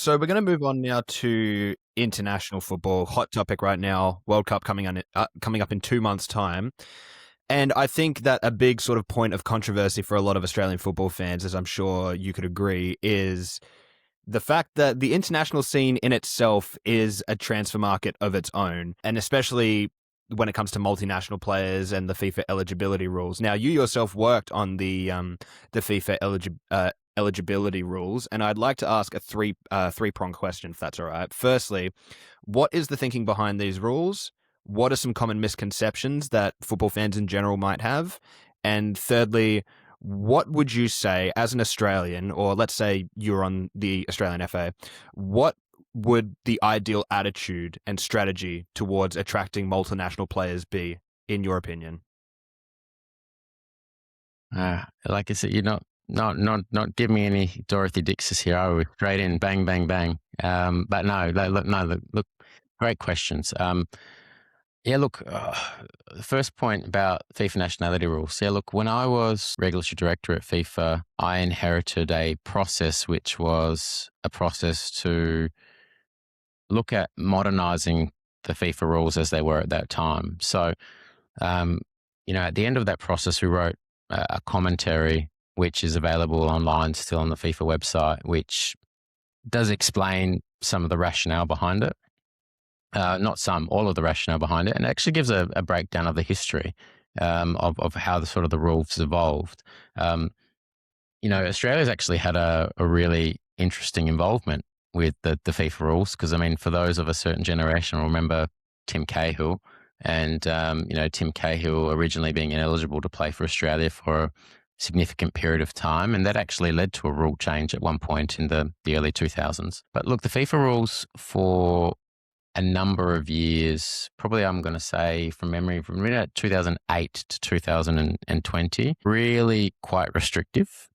So we're going to move on now to international football. Hot topic right now. World Cup coming up in 2 months' time. And I think that a big sort of point of controversy for a lot of Australian football fans, as I'm sure you could agree, is the fact that the international scene in itself is a transfer market of its own, and especially when it comes to multinational players and the FIFA eligibility rules. Now, you yourself worked on the FIFA eligibility rules, and I'd like to ask a three-pronged question, if that's all right. Firstly, what is the thinking behind these rules? What are some common misconceptions that football fans in general might have? And thirdly, what would you say as an Australian, or let's say you're on the Australian FA, what would the ideal attitude and strategy towards attracting multinational players be, in your opinion? Like I said, you're not give me any Dorothy Dixes here. I was straight in, bang, bang, bang. But no, look, great questions. Yeah, look, the first point about FIFA nationality rules. Yeah, look, when I was regulatory director at FIFA, I inherited a process which was a process to look at modernizing the FIFA rules as they were at that time. So, um, at the end of that process, we wrote a commentary which is available online still on the FIFA website, which does explain some of the rationale behind it. Not some, all of the rationale behind it, and it actually gives a breakdown of the history of how the sort of the rules evolved. Um, Australia's actually had a really interesting involvement with the FIFA rules because, I mean, for those of a certain generation, will remember Tim Cahill and, Tim Cahill originally being ineligible to play for Australia for a significant period of time. And that actually led to a rule change at one point in the early 2000s. But look, the FIFA rules for a number of years, probably I'm going to say from memory, from about 2008 to 2020, really quite restrictive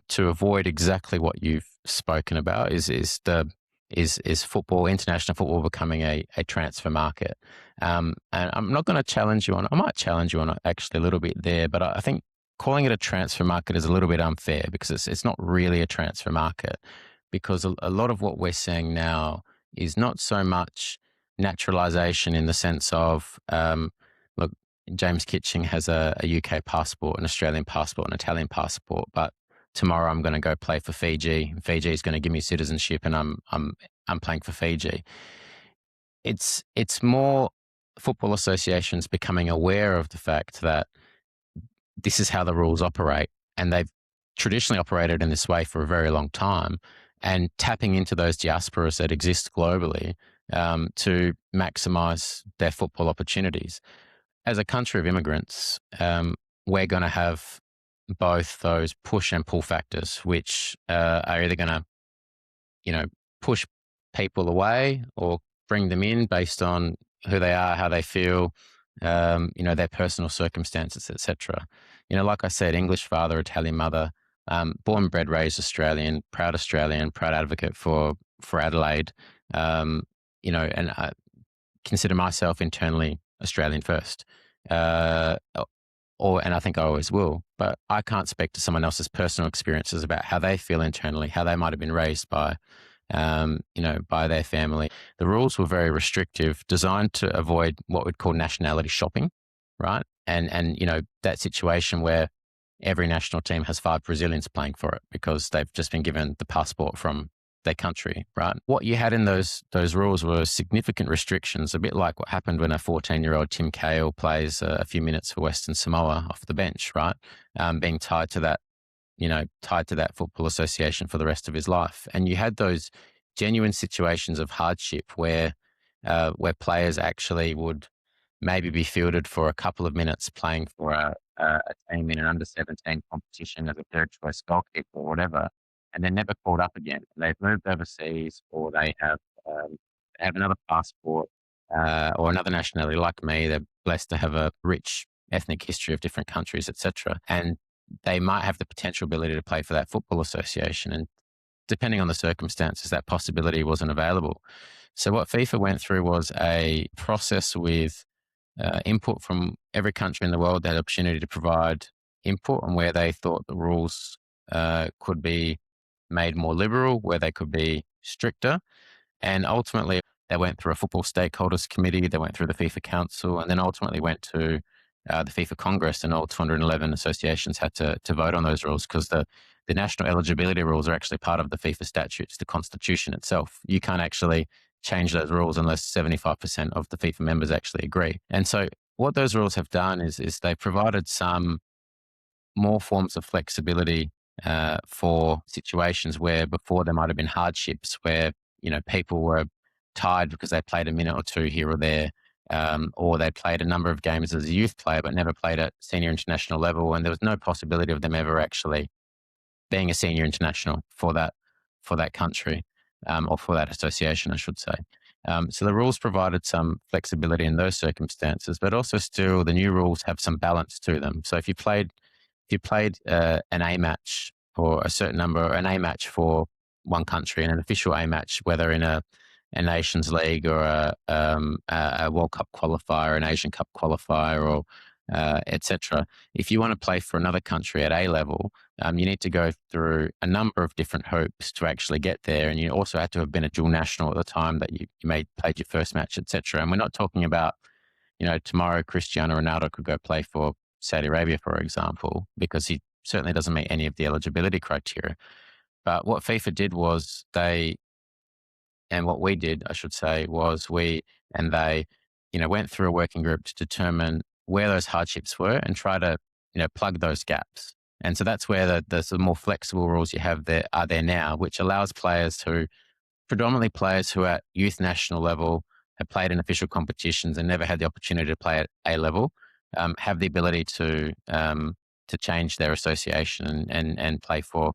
to avoid exactly what you've spoken about is football, international football becoming a transfer market. And I'm not going to challenge you on, I might challenge you on it actually a little bit there, but I think calling it a transfer market is a little bit unfair because it's not really a transfer market because a lot of what we're seeing now is not so much naturalization in the sense of, look, James Kitching has a UK passport, an Australian passport, an Italian passport, but tomorrow I'm going to go play for Fiji. Fiji is going to give me citizenship, and I'm playing for Fiji. It's more football associations becoming aware of the fact that this is how the rules operate, and they've traditionally operated in this way for a very long time, and tapping into those diasporas that exist globally to maximize their football opportunities. As a country of immigrants, we're going to have both those push and pull factors, which are either going to, push people away or bring them in based on who they are, how they feel, their personal circumstances, etc. Like I said, English father, Italian mother, born, bred, raised Australian, proud advocate for Adelaide. And I consider myself internally Australian first, and I think I always will. But I can't speak to someone else's personal experiences about how they feel internally, how they might have been raised by, by their family. The rules were very restrictive, designed to avoid what we'd call nationality shopping, right? And that situation where every national team has 5 Brazilians playing for it because they've just been given the passport from their country, right? What you had in those rules were significant restrictions, a bit like what happened when a 14-year-old Tim Cahill plays a few minutes for Western Samoa off the bench, right? Being tied to that football association for the rest of his life. And you had those genuine situations of hardship where players actually would maybe be fielded for a couple of minutes playing for a team in an under-17 competition as a third choice goalkeeper or whatever, and they're never called up again. They've moved overseas, or they have another passport or another nationality like me. They're blessed to have a rich ethnic history of different countries, etc. And they might have the potential ability to play for that football association. And depending on the circumstances, that possibility wasn't available. So what FIFA went through was a process with input from every country in the world. They had the opportunity to provide input on where they thought the rules could be made more liberal, where they could be stricter. And ultimately, they went through a football stakeholders committee, they went through the FIFA Council, and then ultimately went to the FIFA Congress, and all 211 associations had to vote on those rules, because the national eligibility rules are actually part of the FIFA statutes, the constitution itself. You can't actually change those rules unless 75% of the FIFA members actually agree. And so what those rules have done is they've provided some more forms of flexibility for situations where before there might have been hardships, where people were tired because they played a minute or two here or there, or they played a number of games as a youth player but never played at senior international level, and there was no possibility of them ever actually being a senior international for that country, or for that association, I should say. So the rules provided some flexibility in those circumstances, but also still the new rules have some balance to them. So if you played an A match for a certain number, an A match for one country and an official A match, whether in a Nations League or a World Cup qualifier, an Asian Cup qualifier, or etc. If you want to play for another country at A level, you need to go through a number of different hoops to actually get there, and you also have to have been a dual national at the time that you may played your first match, etc. And we're not talking about, tomorrow Cristiano Ronaldo could go play for Saudi Arabia, for example, because he certainly doesn't meet any of the eligibility criteria. But what FIFA did was and what we did, I should say, was we and they, went through a working group to determine where those hardships were and try to, plug those gaps. And so that's where the sort of more flexible rules you have there are there now, which allows players who, predominantly players who at youth national level have played in official competitions and never had the opportunity to play at A level, have the ability to change their association and play for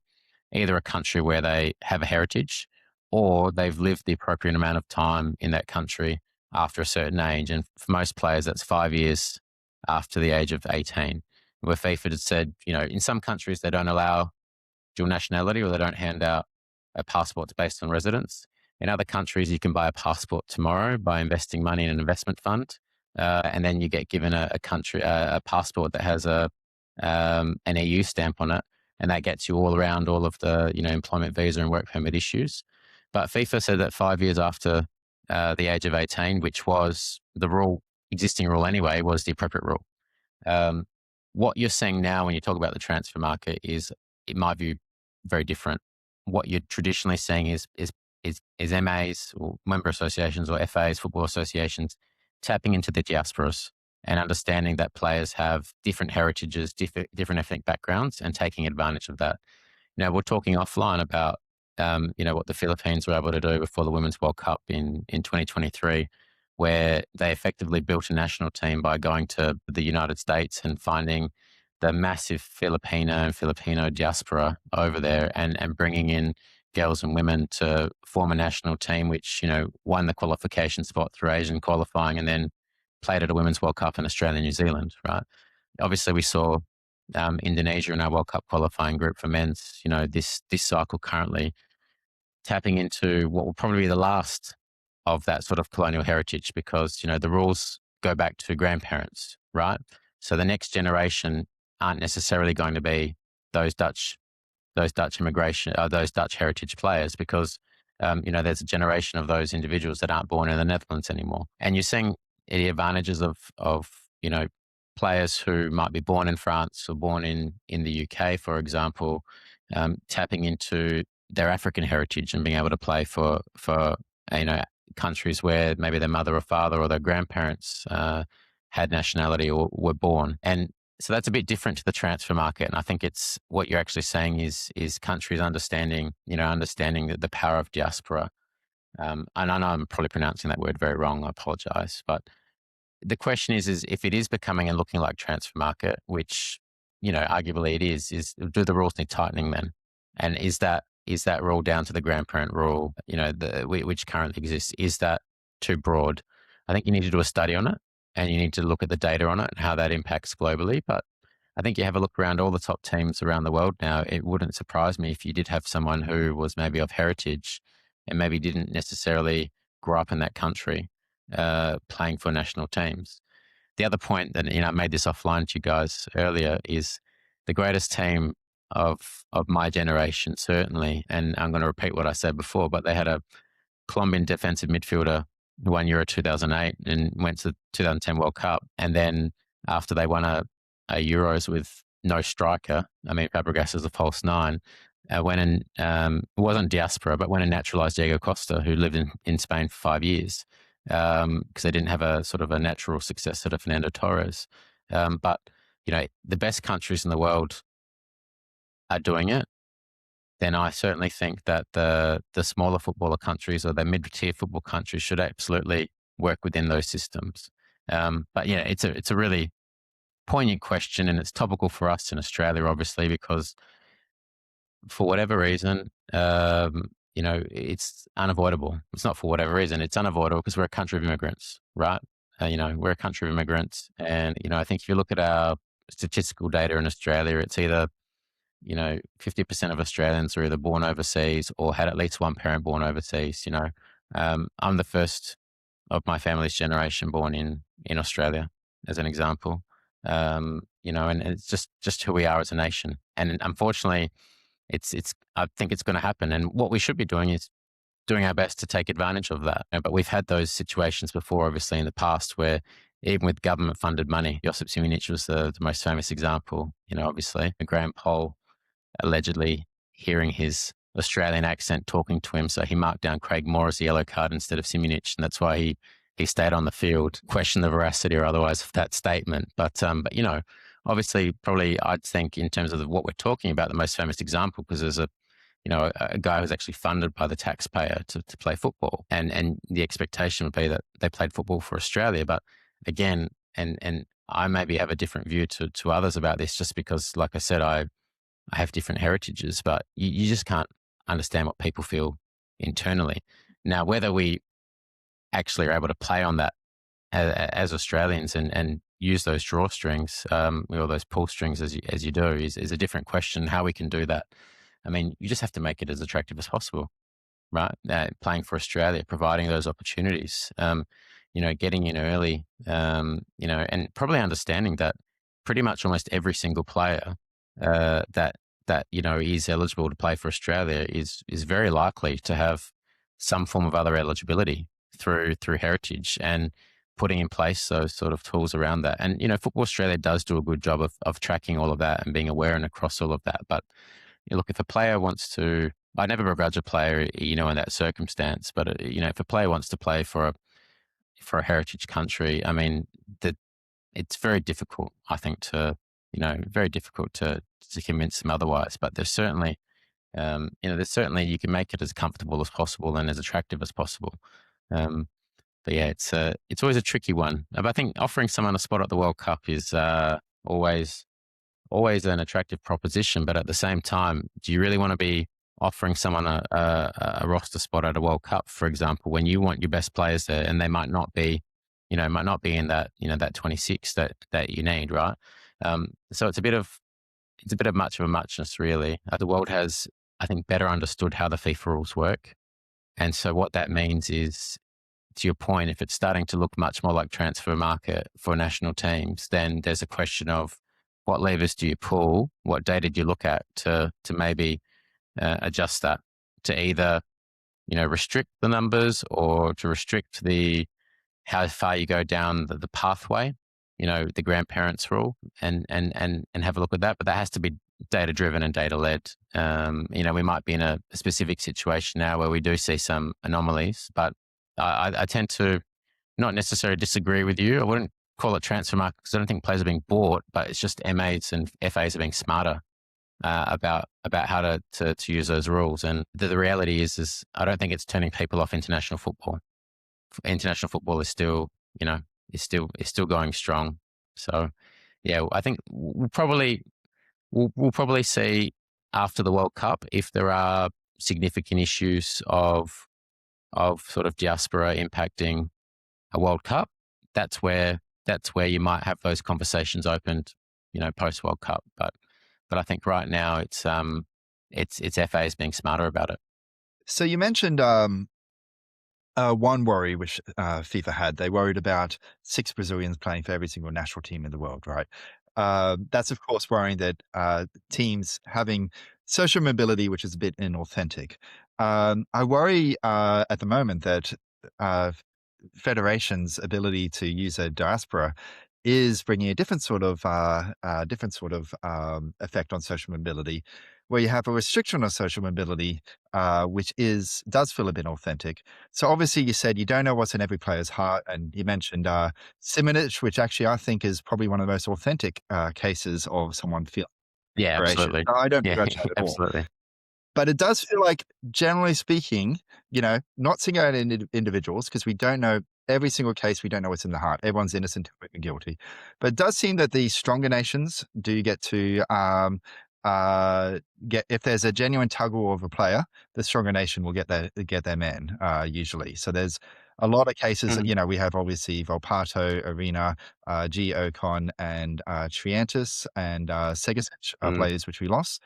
either a country where they have a heritage, or they've lived the appropriate amount of time in that country after a certain age. And for most players, that's 5 years after the age of 18, where FIFA had said, in some countries they don't allow dual nationality, or they don't hand out passports based on residence. In other countries, you can buy a passport tomorrow by investing money in an investment fund, and then you get given a passport that has an EU stamp on it, and that gets you all around all of the employment visa and work permit issues. But FIFA said that 5 years after the age of 18, which was the existing rule anyway, was the appropriate rule. What you're seeing now when you talk about the transfer market is, in my view, very different. What you're traditionally seeing is MAs, or member associations, or FAs, football associations, tapping into the diasporas and understanding that players have different heritages, different ethnic backgrounds, and taking advantage of that. We're talking offline about what the Philippines were able to do before the Women's World Cup in 2023, where they effectively built a national team by going to the United States and finding the massive Filipino diaspora over there, and bringing in girls and women to form a national team, which, won the qualification spot through Asian qualifying and then played at a Women's World Cup in Australia and New Zealand, right? Obviously, we saw Indonesia in our World Cup qualifying group for men's, this cycle currently tapping into what will probably be the last of that sort of colonial heritage, because, the rules go back to grandparents, right? So the next generation aren't necessarily going to be those Dutch immigration, those Dutch heritage players, because, there's a generation of those individuals that aren't born in the Netherlands anymore. And you're seeing the advantages of players who might be born in France or born in the UK, for example, tapping into their African heritage and being able to play for countries where maybe their mother or father or their grandparents had nationality or were born. And so that's a bit different to the transfer market. And I think it's what you're actually saying is countries understanding the power of diaspora. And I know I'm probably pronouncing that word very wrong. I apologize. But the question is if it is becoming and looking like transfer market, which, arguably it is do the rules need tightening then? And is that rule down to the grandparent rule, which currently exists? Is that too broad? I think you need to do a study on it, and you need to look at the data on it and how that impacts globally. But I think you have a look around all the top teams around the world now. It wouldn't surprise me if you did have someone who was maybe of heritage and maybe didn't necessarily grow up in that country, playing for national teams. The other point that, I made this offline to you guys earlier is the greatest team of my generation, certainly. And I'm going to repeat what I said before, but they had a Colombian defensive midfielder who won Euro 2008 and went to the 2010 World Cup. And then after they won a Euros with no striker, I mean, Fabregas is a false nine, went and it wasn't diaspora, but went and naturalized Diego Costa, who lived in Spain for 5 years because they didn't have a sort of a natural successor to Fernando Torres. But, the best countries in the world are doing it. Then I certainly think that the smaller footballer countries or the mid-tier football countries should absolutely work within those systems. But yeah, it's a really poignant question, and it's topical for us in Australia, obviously, because for whatever reason, it's unavoidable. It's not for whatever reason; it's unavoidable because we're a country of immigrants, right? We're a country of immigrants, and I think if you look at our statistical data in Australia, it's either 50% of Australians are either born overseas or had at least one parent born overseas. I'm the first of my family's generation born in Australia, as an example. And it's just who we are as a nation. And unfortunately, it's I think it's going to happen. And what we should be doing is doing our best to take advantage of that. But we've had those situations before, obviously, in the past where even with government funded money, Josip Simonic was the most famous example, obviously. Graham Poll allegedly hearing his Australian accent talking to him. So he marked down Craig Moore as a yellow card instead of Simonic. And that's why he stayed on the field. Question the veracity or otherwise of that statement. But obviously, probably I'd think in terms of what we're talking about, the most famous example, because there's a guy who's actually funded by the taxpayer to play football. And the expectation would be that they played football for Australia. But again, and I maybe have a different view to others about this just because, like I said, I have different heritages, but you just can't understand what people feel internally. Now, whether we actually are able to play on that as Australians and use those drawstrings or those pull strings as you do is a different question. How we can do that, I mean, you just have to make it as attractive as possible, right? Playing for Australia, providing those opportunities, getting in early, and probably understanding that pretty much almost every single player that is eligible to play for Australia is very likely to have some form of other eligibility through heritage, and putting in place those sort of tools around that. And Football Australia does do a good job of tracking all of that and being aware and across all of that. But look, if a player wants to, I never begrudge a player, in that circumstance. But if a player wants to play for a heritage country, I mean, it's very difficult, I think, very difficult to convince them otherwise. But there's certainly, you can make it as comfortable as possible and as attractive as possible. But yeah, it's always a tricky one. But I think offering someone a spot at the World Cup is always an attractive proposition. But at the same time, do you really want to be offering someone a roster spot at a World Cup, for example, when you want your best players there and they might not be in that, that 26 that you need, right? So it's a bit of much of a muchness, really. The world has, I think, better understood how the FIFA rules work. And so what that means is, to your point, if it's starting to look much more like transfer market for national teams, then there's a question of what levers do you pull? What data do you look at to maybe adjust that to either, restrict the numbers or to restrict how far you go down the pathway, the grandparents rule, and have a look at that. But that has to be data driven and data led. We might be in a specific situation now where we do see some anomalies, but I tend to not necessarily disagree with you. I wouldn't call it transfer market because I don't think players are being bought, but it's just MAs and FAs are being smarter about how to use those rules. And the reality is I don't think it's turning people off international football. International football is still, is still going strong. So, yeah, I think we'll probably see after the World Cup if there are significant issues of sort of diaspora impacting a World Cup. That's where you might have those conversations opened, post World Cup. But I think right now it's FAs being smarter about it. So you mentioned one worry which FIFA had. They worried about 6 Brazilians playing for every single national team in the world, right? That's of course worrying that teams having social mobility, which is a bit inauthentic. I worry at the moment that uh, federations' ability to use a diaspora is bringing a different sort of effect on social mobility, where you have a restriction on social mobility, which does feel a bit authentic. So obviously, you said you don't know what's in every player's heart, and you mentioned Simonic, which actually I think is probably one of the most authentic cases of someone feeling Yeah, separation. absolutely. So I don't Yeah, begrudge that at all. absolutely. But it does feel like, generally speaking, not single out individuals, because we don't know every single case, we don't know what's in the heart. Everyone's innocent until proven guilty. But it does seem that the stronger nations do get to get, if there's a genuine tug of war of a player, the stronger nation will get their man usually. So there's a lot of cases that, Mm, we have obviously Volpato, Arena, G. Ocon, and Triantis, and Segasic mm, players which we lost.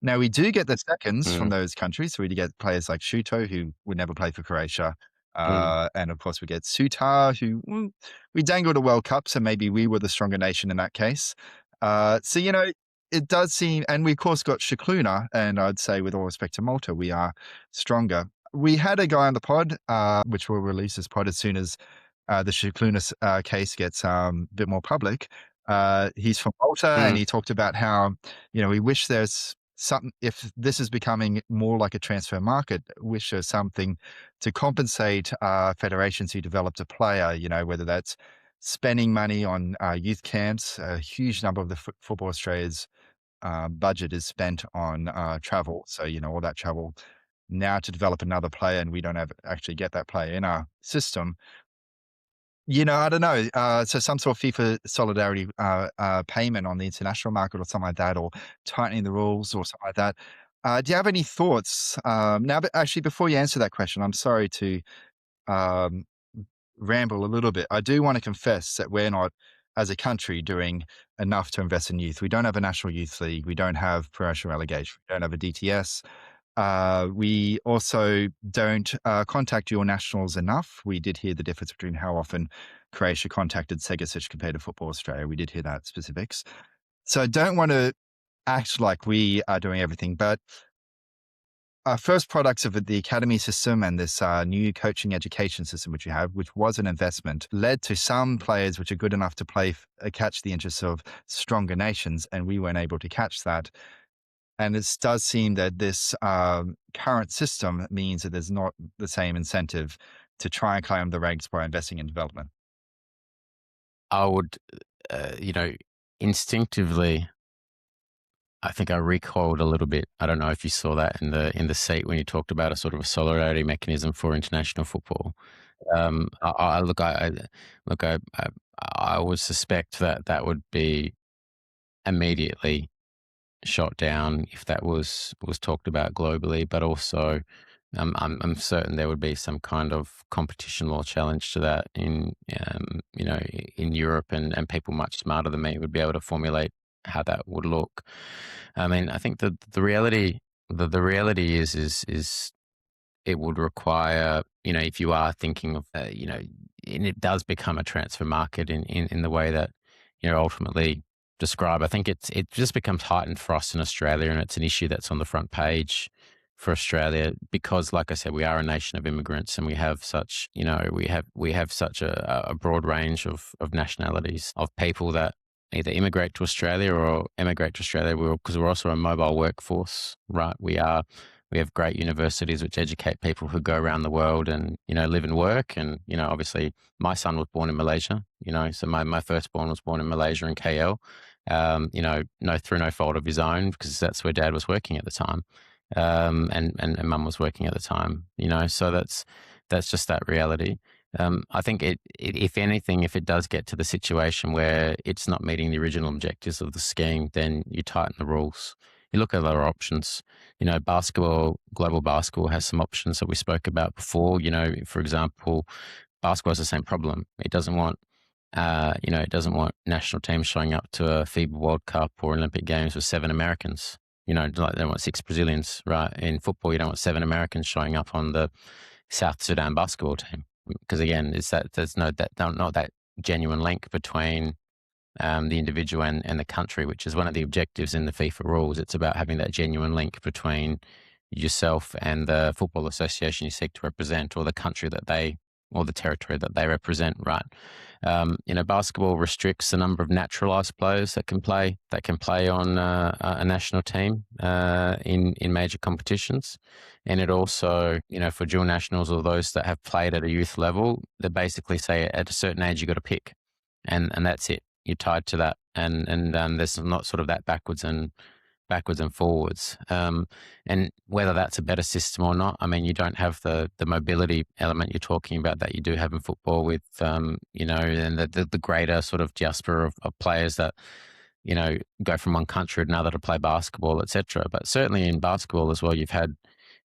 Now we do get the seconds from mm, those countries. So we do get players like Shuto, who would never play for Croatia. mm. And of course we get Sutar, who we dangled a World Cup, so maybe we were the stronger nation in that case. So, it does seem, and we of course got Shikluna, and I'd say with all respect to Malta, we are stronger. We had a guy on the pod, which will release this pod as soon as the Shikluna case gets a bit more public. He's from Malta, and Mm. he talked about how, we wish there's something, if this is becoming more like a transfer market, wish there's something to compensate federations who developed a player, whether that's spending money on youth camps. A huge number of the Football Australia's budget is spent on travel. So, all that travel now to develop another player, and we don't actually get that player in our system. I don't know. So some sort of FIFA solidarity payment on the international market or something like that, or tightening the rules or something like that. Do you have any thoughts? Now, but actually, before you answer that question, I'm sorry to um, ramble a little bit. I do want to confess that we're not, as a country, doing enough to invest in youth. We don't have a national youth league. We don't have promotion relegation. We don't have a DTS. We also don't contact your nationals enough. We did hear the difference between how often Croatia contacted Segasic compared to Football Australia. We did hear that specifics. So I don't want to act like we are doing everything, but our first products of the academy system and this new coaching education system which we have, which was an investment, led to some players which are good enough to catch the interests of stronger nations, and we weren't able to catch that. And it does seem that this current system means that there's not the same incentive to try and climb the ranks by investing in development. I would, instinctively, I think I recoiled a little bit. I don't know if you saw that in the seat when you talked about a sort of a solidarity mechanism for international football. I would suspect that that would be immediately shot down if that was talked about globally, but also I'm certain there would be some kind of competition law challenge to that in Europe, and people much smarter than me would be able to formulate how that would look. I mean, I think that the reality is it would require, if you are thinking of, and it does become a transfer market in the way that, ultimately describe. I think it just becomes heightened for us in Australia, and it's an issue that's on the front page for Australia because, like I said, we are a nation of immigrants, and we have such, we have such a broad range of nationalities of people that either immigrate to Australia or emigrate to Australia because we're also a mobile workforce, right? We have great universities which educate people who go around the world and, live and work. And, obviously my son was born in Malaysia, so my firstborn was born in Malaysia in KL, through no fault of his own because that's where dad was working at the time. And mum was working at the time, so that's just that reality. I think if anything, if it does get to the situation where it's not meeting the original objectives of the scheme, then you tighten the rules. You look at other options. Global basketball has some options that we spoke about before. For example, basketball has the same problem. It doesn't want, it doesn't want national teams showing up to a FIBA World Cup or Olympic Games with 7 Americans. Like they don't want 6 Brazilians, right? In football, you don't want 7 Americans showing up on the South Sudan basketball team because again, there's not that genuine link between the individual and the country, which is one of the objectives in the FIFA rules. It's about having that genuine link between yourself and the football association you seek to represent, or the country or the territory that they represent, right? Basketball restricts the number of naturalized players that can play on a national team in major competitions, and it also, for dual nationals or those that have played at a youth level, they basically say at a certain age you got to pick, and that's it. You're tied to that, and there's not sort of that backwards and forwards. And whether that's a better system or not, I mean, you don't have the mobility element you're talking about that you do have in football with, and the greater sort of diaspora of players that, go from one country to another to play basketball, etc. But certainly in basketball as well, you've had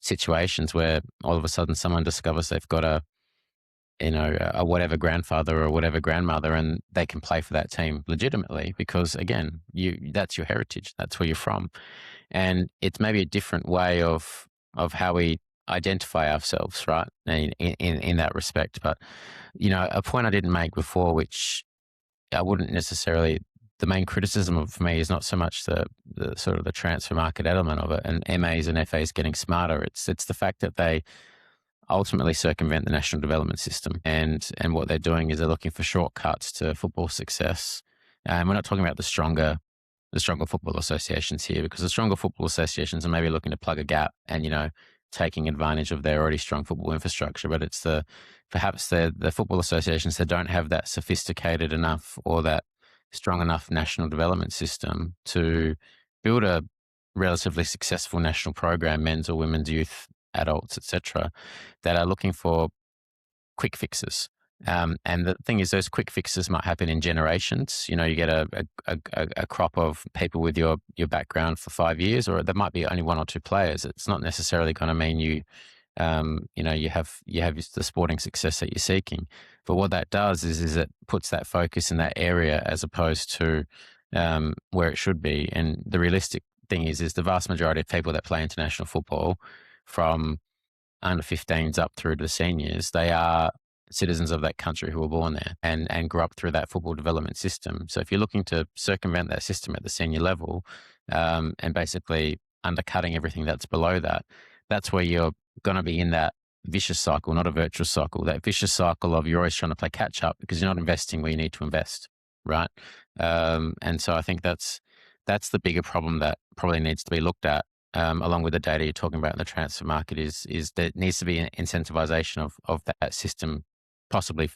situations where all of a sudden someone discovers they've got a whatever grandfather or whatever grandmother, and they can play for that team legitimately because, again, that's your heritage, that's where you're from. And it's maybe a different way of how we identify ourselves, right, in that respect. But, a point I didn't make before, which I wouldn't necessarily, the main criticism for me is not so much the sort of the transfer market element of it and MAs and FAs getting smarter. It's the fact that they ultimately circumvent the national development system. And what they're doing is they're looking for shortcuts to football success. And we're not talking about the stronger football associations here, because the stronger football associations are maybe looking to plug a gap and, taking advantage of their already strong football infrastructure. But it's perhaps the football associations that don't have that sophisticated enough or that strong enough national development system to build a relatively successful national program, men's or women's, youth, adults, etc., that are looking for quick fixes. And the thing is, those quick fixes might happen in generations. You get a crop of people with your background for 5 years, or there might be only one or two players. It's not necessarily going to mean you have the sporting success that you're seeking. But what that does is it puts that focus in that area as opposed to where it should be. And the realistic thing is the vast majority of people that play international football, from under 15s up through to the seniors, they are citizens of that country who were born there and grew up through that football development system. So if you're looking to circumvent that system at the senior level, and basically undercutting everything that's below that, that's where you're going to be in that vicious cycle, not a virtuous cycle, that vicious cycle of you're always trying to play catch up because you're not investing where you need to invest, right? And so I think that's the bigger problem that probably needs to be looked at, along with the data you're talking about in the transfer market, is there needs to be an incentivization of that system, possibly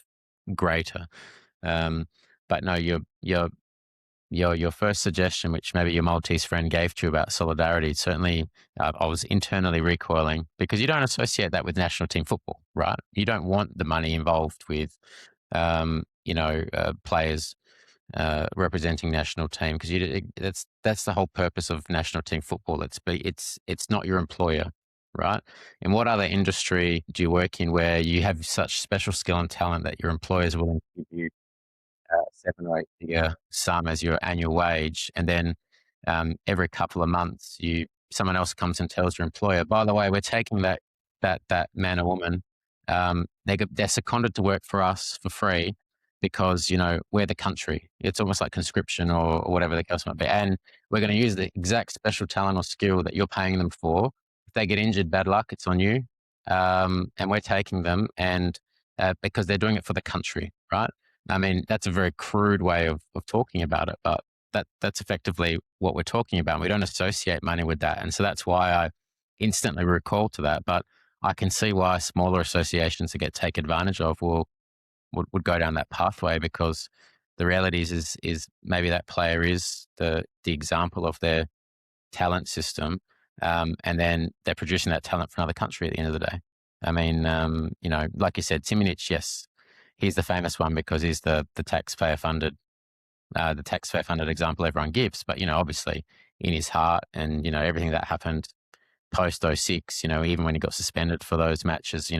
greater. But no, your first suggestion, which maybe your Maltese friend gave to you about solidarity, certainly I was internally recoiling, because you don't associate that with national team football, right? You don't want the money involved with, players representing national team, because that's the whole purpose of national team football. It's not your employer, right? And what other industry do you work in where you have such special skill and talent that your employers will give you 7 or 8 figure sum as your annual wage, and then every couple of months someone else comes and tells your employer, by the way, we're taking that man or woman, they're seconded to work for us for free because we're the country. It's almost like conscription or whatever the case might be, and we're going to use the exact special talent or skill that you're paying them for. If they get injured, bad luck, it's on you. And we're taking them, and because they're doing it for the country, right? I mean, that's a very crude way of talking about it, but that's effectively what we're talking about. We don't associate money with that. And so that's why I instantly recall to that. But I can see why smaller associations that get taken advantage of would go down that pathway, because the reality is maybe that player is the example of their talent system, and then they're producing that talent for another country at the end of the day. I mean, like you said, Simonic, yes, he's the famous one because he's the taxpayer funded example everyone gives. But obviously in his heart, and everything that happened post 06, even when he got suspended for those matches,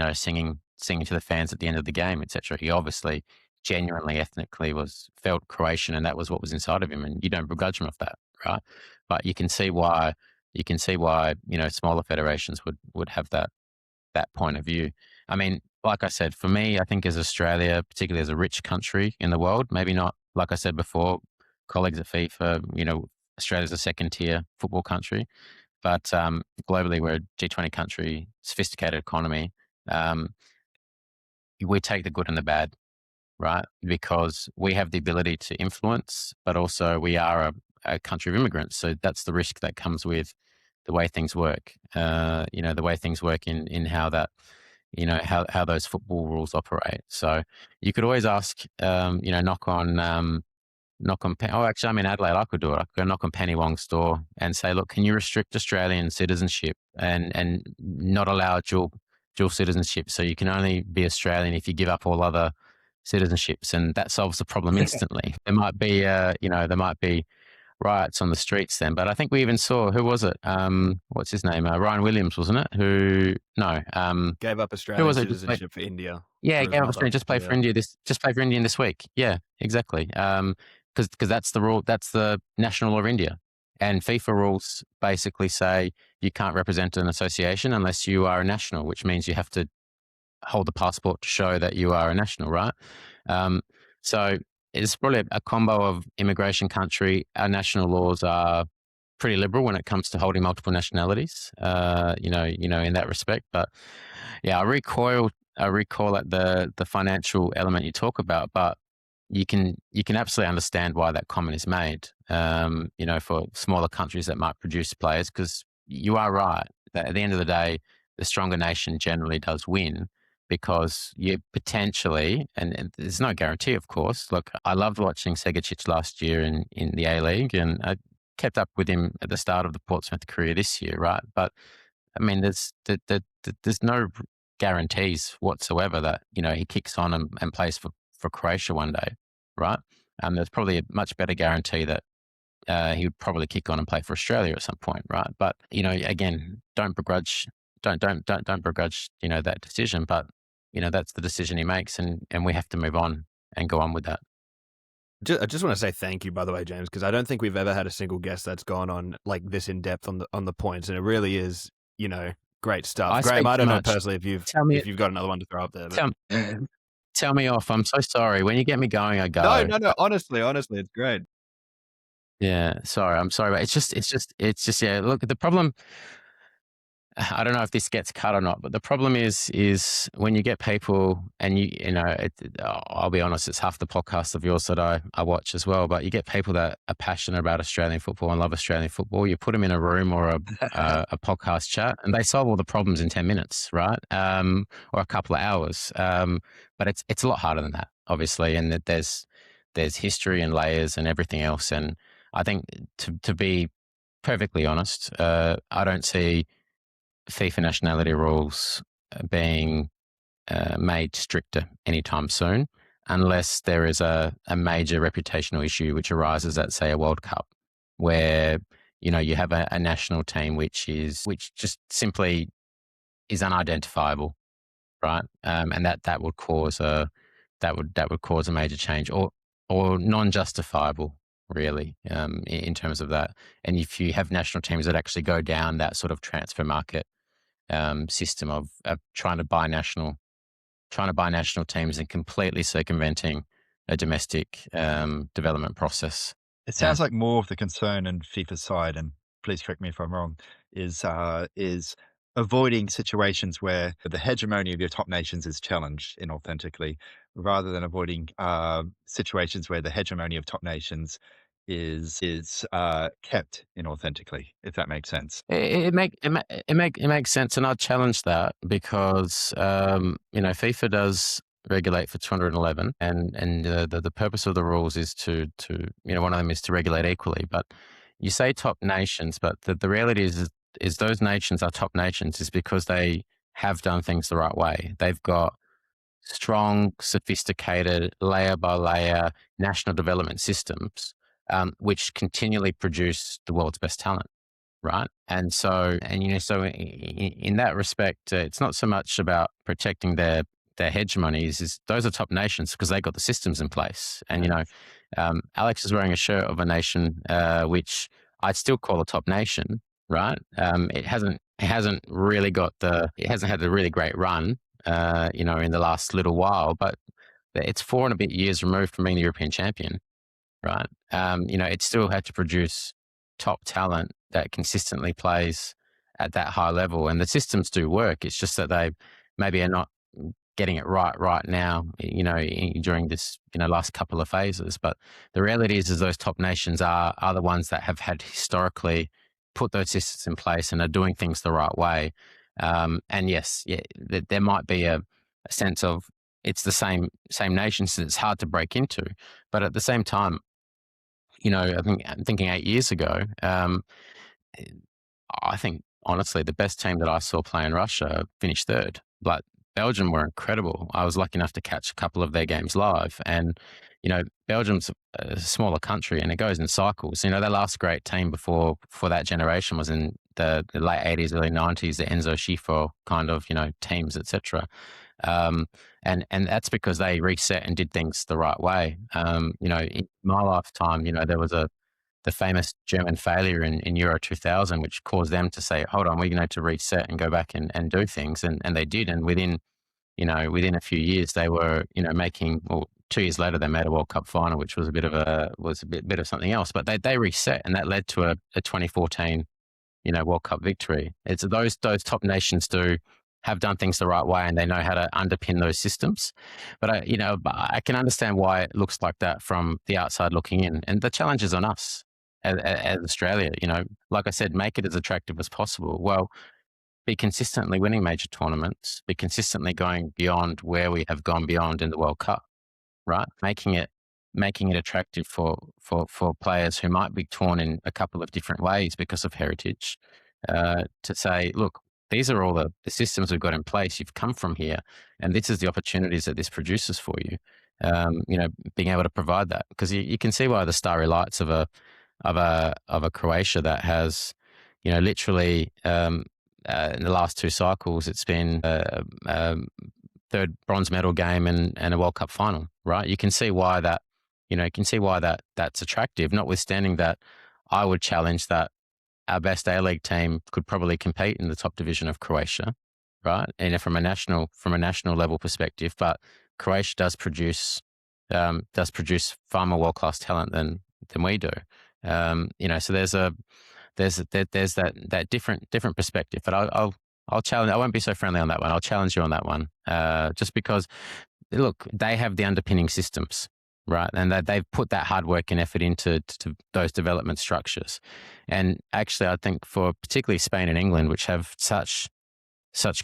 singing to the fans at the end of the game, etc. He obviously genuinely, ethnically felt Croatian, and that was what was inside of him, and you don't begrudge him of that, right? But you can see why smaller federations would have that point of view. I mean, like I said, for me, I think as Australia, particularly as a rich country in the world, maybe not, like I said before, colleagues at FIFA, Australia's a second-tier football country, but globally we're a G20 country, sophisticated economy. We take the good and the bad, right? Because we have the ability to influence, but also we are a country of immigrants. So that's the risk that comes with the way things work. The way things work in how that, how those football rules operate. So you could always ask, actually, I'm in Adelaide. I could do it. I could go knock on Penny Wong's door and say, look, can you restrict Australian citizenship and not allow dual citizenship? So you can only be Australian if you give up all other citizenships, and that solves the problem instantly. There might be riots on the streets then, but I think we even saw, who was it? What's his name? Ryan Williams, wasn't it? Gave up Who Australian was it? citizenship for India. Yeah, For his Game of mother. Australia just played for India. Just played for India this week. Yeah, exactly. Because that's the rule. That's the national law of India, and FIFA rules basically say you can't represent an association unless you are a national, which means you have to hold the passport to show that you are a national, right? So it's probably a combo of immigration country. Our national laws are pretty liberal when it comes to holding multiple nationalities, in that respect. But yeah, I recoil at the financial element you talk about, but you can absolutely understand why that comment is made, for smaller countries that might produce players, because you are right that at the end of the day, the stronger nation generally does win, because you potentially, and there's no guarantee, of course. Look, I loved watching Segacic last year in the A-League, and I kept up with him at the start of the Portsmouth career this year, right? But I mean, there's no guarantees whatsoever that, he kicks on and plays for Croatia one day, right? There's probably a much better guarantee that he would probably kick on and play for Australia at some point, right? But again, don't begrudge that decision, but that's the decision he makes, and we have to move on and go on with that. I just want to say thank you, by the way, James, because I don't think we've ever had a single guest that's gone on like this in depth on the points, and it really is, great stuff. Graham, I don't know personally if you've got another one to throw up there. But... Tell me off. I'm so sorry. When you get me going, I go. No. Honestly, it's great. Yeah, sorry. I'm sorry, but it's just. Yeah. Look, the problem. I don't know if this gets cut or not, but the problem is when you get people, and I'll be honest, it's half the podcast of yours that I watch as well, but you get people that are passionate about Australian football and love Australian football. You put them in a room or a podcast chat, and they solve all the problems in 10 minutes, right? Or a couple of hours. But it's a lot harder than that, obviously, and that there's history and layers and everything else. And I think to be perfectly honest, I don't see FIFA nationality rules being made stricter anytime soon, unless there is a major reputational issue which arises at, say, a World Cup, where you have a national team which just simply is unidentifiable, right? And that would cause a major change, or non-justifiable, really, in terms of that. And if you have national teams that actually go down that sort of transfer market system of trying to buy national teams and completely circumventing a domestic development process. It sounds like more of the concern in FIFA's side, and please correct me if I'm wrong, is avoiding situations where the hegemony of your top nations is challenged inauthentically, rather than avoiding situations where the hegemony of top nations is kept inauthentically, if that makes sense. It makes sense, and I'd challenge that, because FIFA does regulate for 211, and the purpose of the rules is to one of them is to regulate equally. But you say top nations, but the reality is those nations are top nations is because they have done things the right way. They've got strong, sophisticated, layer by layer national development systems, which continually produce the world's best talent, right? And so in that respect, it's not so much about protecting their hegemonies. Is those are top nations because they got the systems in place. And Alex is wearing a shirt of a nation which I'd still call a top nation, right? It hasn't really had a really great run, in the last little while, but it's 4 and a bit years removed from being the European champion, right? It still had to produce top talent that consistently plays at that high level, and the systems do work. It's just that they maybe are not getting it right now, during this, last couple of phases. But the reality is those top nations are the ones that have had historically put those systems in place and are doing things the right way. And yes, yeah, there might be a sense of it's the same nations that it's hard to break into, but at the same time, I'm thinking 8 years ago. I think honestly, the best team that I saw play in Russia finished third. But Belgium were incredible. I was lucky enough to catch a couple of their games live, and Belgium's a smaller country, and it goes in cycles. Their last great team before that generation was in the late '80s, early '90s, the Enzo Schifo kind of teams, etc. And that's because they reset and did things the right way. In my lifetime, there was the famous German failure in Euro 2000, which caused them to say, hold on, we're going to reset and go back and do things. And they did. And within a few years, they were, making, well, 2 years later, they made a World Cup final, which was a bit of something else. But they reset, and that led to a 2014, World Cup victory. It's those top nations have done things the right way, and they know how to underpin those systems. But I can understand why it looks like that from the outside looking in, and the challenge is on us as Australia. Like I said, make it as attractive as possible. Well, be consistently winning major tournaments, be consistently going beyond where we have gone beyond in the World Cup, right? Making it attractive for players who might be torn in a couple of different ways because of heritage, to say, look, these are all the systems we've got in place. You've come from here, and this is the opportunities that this produces for you. Being able to provide that, because you can see why the starry lights of a Croatia that has, literally, in the last two cycles, it's been third bronze medal game and a World Cup final, right? You can see why that, that's attractive, notwithstanding that I would challenge that our best A-League team could probably compete in the top division of Croatia, right? And from a national level perspective, but Croatia does produce far more world-class talent than we do. So there's that different perspective. But I'll challenge. I won't be so friendly on that one. I'll challenge you on that one, just because, look, they have the underpinning systems, right? And they've put that hard work and effort into those development structures. And actually, I think for particularly Spain and England, which have such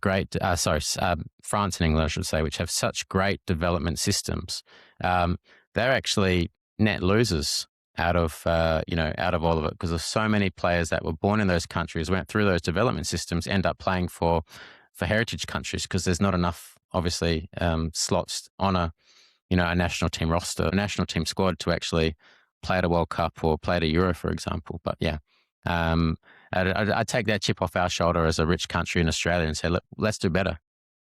great, France and England, I should say, which have such great development systems, they're actually net losers out of all of it, because there's so many players that were born in those countries, went through those development systems, end up playing for heritage countries, because there's not enough, obviously, slots on a national team roster, a national team squad to actually play at a World Cup or play at a Euro, for example. But yeah, I take that chip off our shoulder as a rich country in Australia and say, look, let's do better.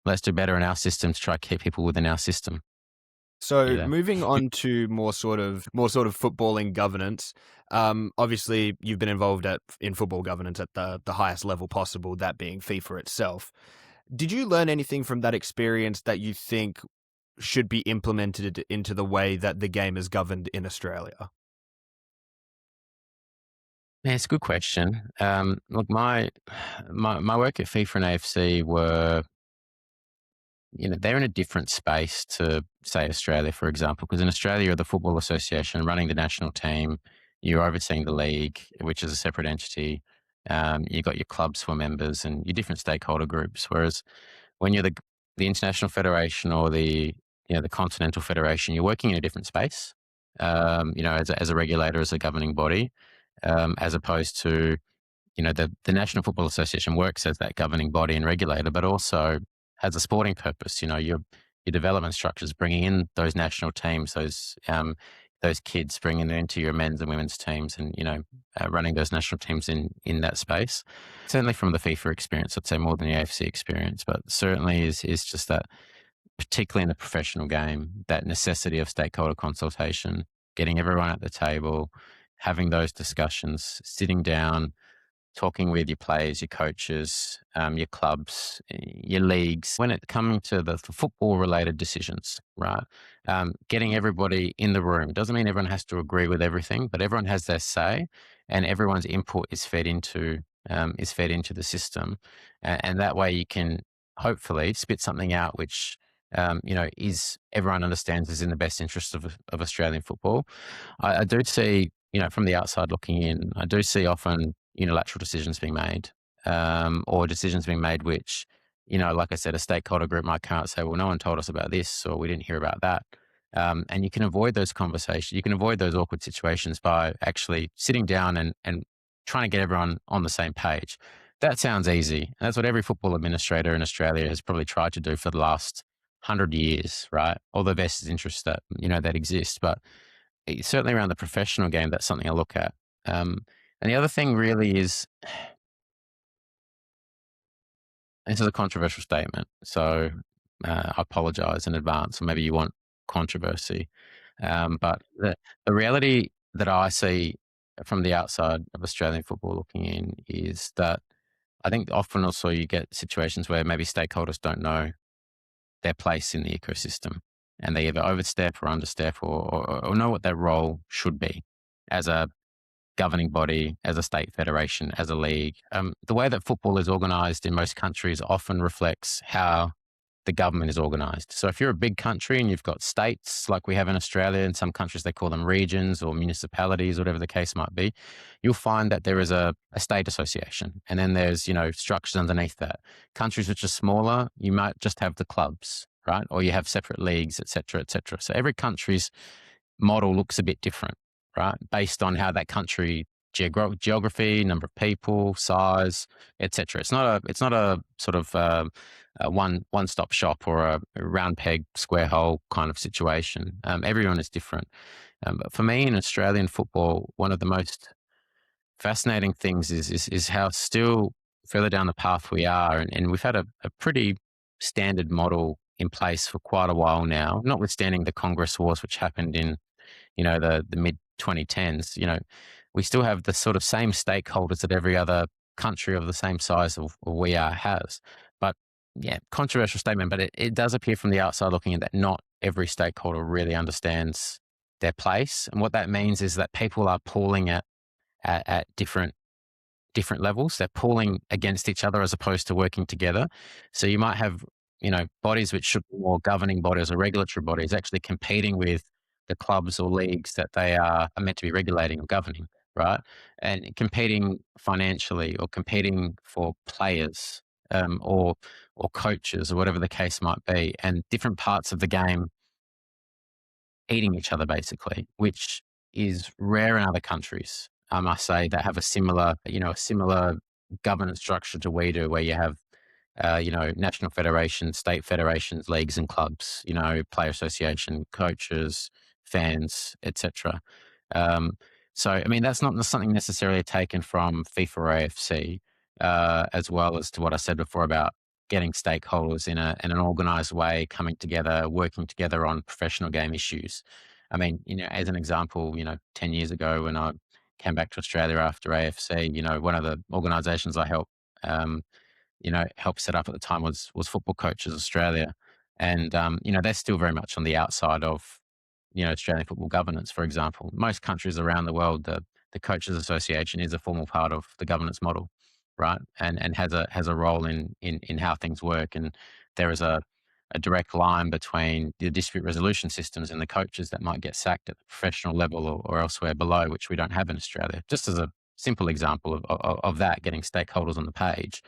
Let's do better in our system to try to keep people within our system. So moving on to more sort of footballing governance. Obviously, you've been involved in football governance at the highest level possible, that being FIFA itself. Did you learn anything from that experience that you think should be implemented into the way that the game is governed in Australia? Yeah, it's a good question. Look, my work at FIFA and AFC were, they're in a different space to, say, Australia, for example, because in Australia, you're the Football Association running the national team, you're overseeing the league, which is a separate entity. You've got your clubs for members and your different stakeholder groups. Whereas when you're the International Federation or the Continental Federation, you're working in a different space, as a regulator, as a governing body, as opposed to, the National Football Association works as that governing body and regulator, but also has a sporting purpose. Your development structures, bringing in those national teams, those kids, bringing them into your men's and women's teams, and running those national teams in that space. Certainly from the FIFA experience, I'd say more than the AFC experience, but certainly is just that, particularly in the professional game, that necessity of stakeholder consultation, getting everyone at the table, having those discussions, sitting down, talking with your players, your coaches, your clubs, your leagues. When it comes to the football-related decisions, right? Getting everybody in the room doesn't mean everyone has to agree with everything, but everyone has their say, and everyone's input is fed into the system, and that way you can hopefully spit something out which is everyone understands is in the best interest of Australian football. I do see, from the outside looking in, I do see often unilateral decisions being made, or decisions being made which, like I said, a stakeholder group might come out and say, well, no one told us about this, or we didn't hear about that. And you can avoid those conversations. You can avoid those awkward situations by actually sitting down and trying to get everyone on the same page. That sounds easy. And that's what every football administrator in Australia has probably tried to do for the last 100 years, right? All the vested interests that, that exist. But certainly around the professional game, that's something I look at. And the other thing really is, this is a controversial statement, so I apologize in advance, or maybe you want controversy. But the reality that I see from the outside of Australian football looking in is that I think often also you get situations where maybe stakeholders don't know their place in the ecosystem, and they either overstep or understep, or know what their role should be as a governing body, as a state federation, as a league. The way that football is organised in most countries often reflects how the government is organised. So if you're a big country and you've got states like we have in Australia, in some countries they call them regions or municipalities, whatever the case might be, you'll find that there is a state association, and then there's structures underneath that. Countries which are smaller, you might just have the clubs, right? Or you have separate leagues, etc., etc. So every country's model looks a bit different, right? Based on how that country geography, number of people, size, etc. It's not a sort of a one-stop shop or a round peg square hole kind of situation. Everyone is different. But for me in Australian football, one of the most fascinating things is how still further down the path we are, and we've had a pretty standard model in place for quite a while now, notwithstanding the Congress Wars, which happened in the mid 2010s. We still have the sort of same stakeholders that every other country of the same size of we are has. But yeah, controversial statement, but it does appear from the outside looking in that not every stakeholder really understands their place. And what that means is that people are pooling at different levels. They're pooling against each other as opposed to working together. So you might have, bodies which should be more governing bodies or regulatory bodies actually competing with the clubs or leagues that they are meant to be regulating or governing, right? And competing financially, or competing for players, or coaches, or whatever the case might be, and different parts of the game eating each other basically, which is rare in other countries. I must say, that have a similar governance structure to we do, where you have national federations, state federations, leagues and clubs, player association, coaches, fans, etc. So, I mean, that's not something necessarily taken from FIFA or AFC, as well as to what I said before about getting stakeholders in an organised way, coming together, working together on professional game issues. I mean, as an example, 10 years ago when I came back to Australia after AFC, one of the organisations I helped set up at the time was Football Coaches Australia. And, they're still very much on the outside of, Australian football governance, for example. Most countries around the world, the Coaches Association is a formal part of the governance model, right? And has a role in how things work. And there is a direct line between the dispute resolution systems and the coaches that might get sacked at the professional level, or elsewhere below, which we don't have in Australia. Just as a simple example of that, getting stakeholders on the page.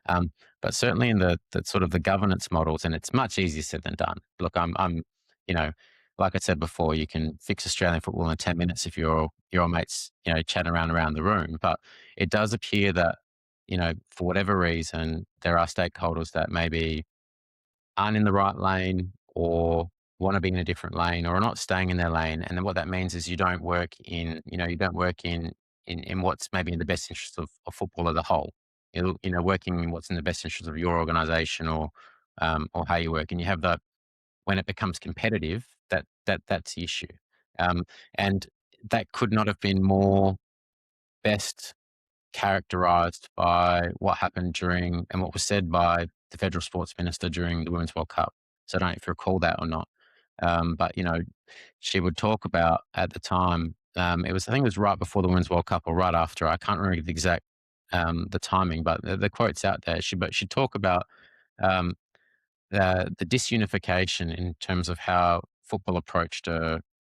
But certainly in the sort of the governance models, and it's much easier said than done. Look, I'm like I said before, you can fix Australian football in 10 minutes if your mates, chatting around the room. But it does appear that, for whatever reason, there are stakeholders that maybe aren't in the right lane, or want to be in a different lane, or are not staying in their lane. And then what that means is you don't work in what's maybe in the best interest of football as a whole. Working in what's in the best interest of your organisation, or how you work. And you have that when it becomes competitive, that's the issue. And that could not have been more best characterized by what happened during and what was said by the federal sports minister during the Women's World Cup. So I don't know if you recall that or not. But, she would talk about at the time, I think it was right before the Women's World Cup or right after. I can't remember the exact the timing, but the quote's out there. She'd talk about um, the disunification in terms of how football approached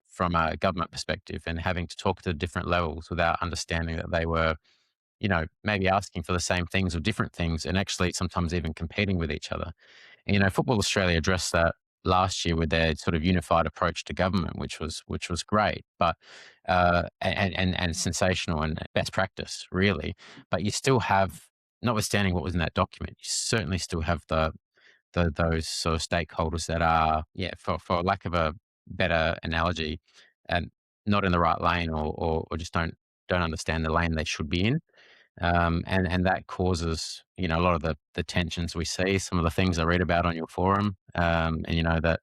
from a government perspective and having to talk to different levels without understanding that they were, maybe asking for the same things or different things and actually sometimes even competing with each other. And, Football Australia addressed that last year with their sort of unified approach to government, which was great, but and sensational and best practice, really. But you still have, notwithstanding what was in that document, you certainly still have those sort of stakeholders that are, yeah, for lack of a better analogy, and not in the right lane or just don't understand the lane they should be in. And that causes, a lot of the tensions we see, some of the things I read about on your forum, and, that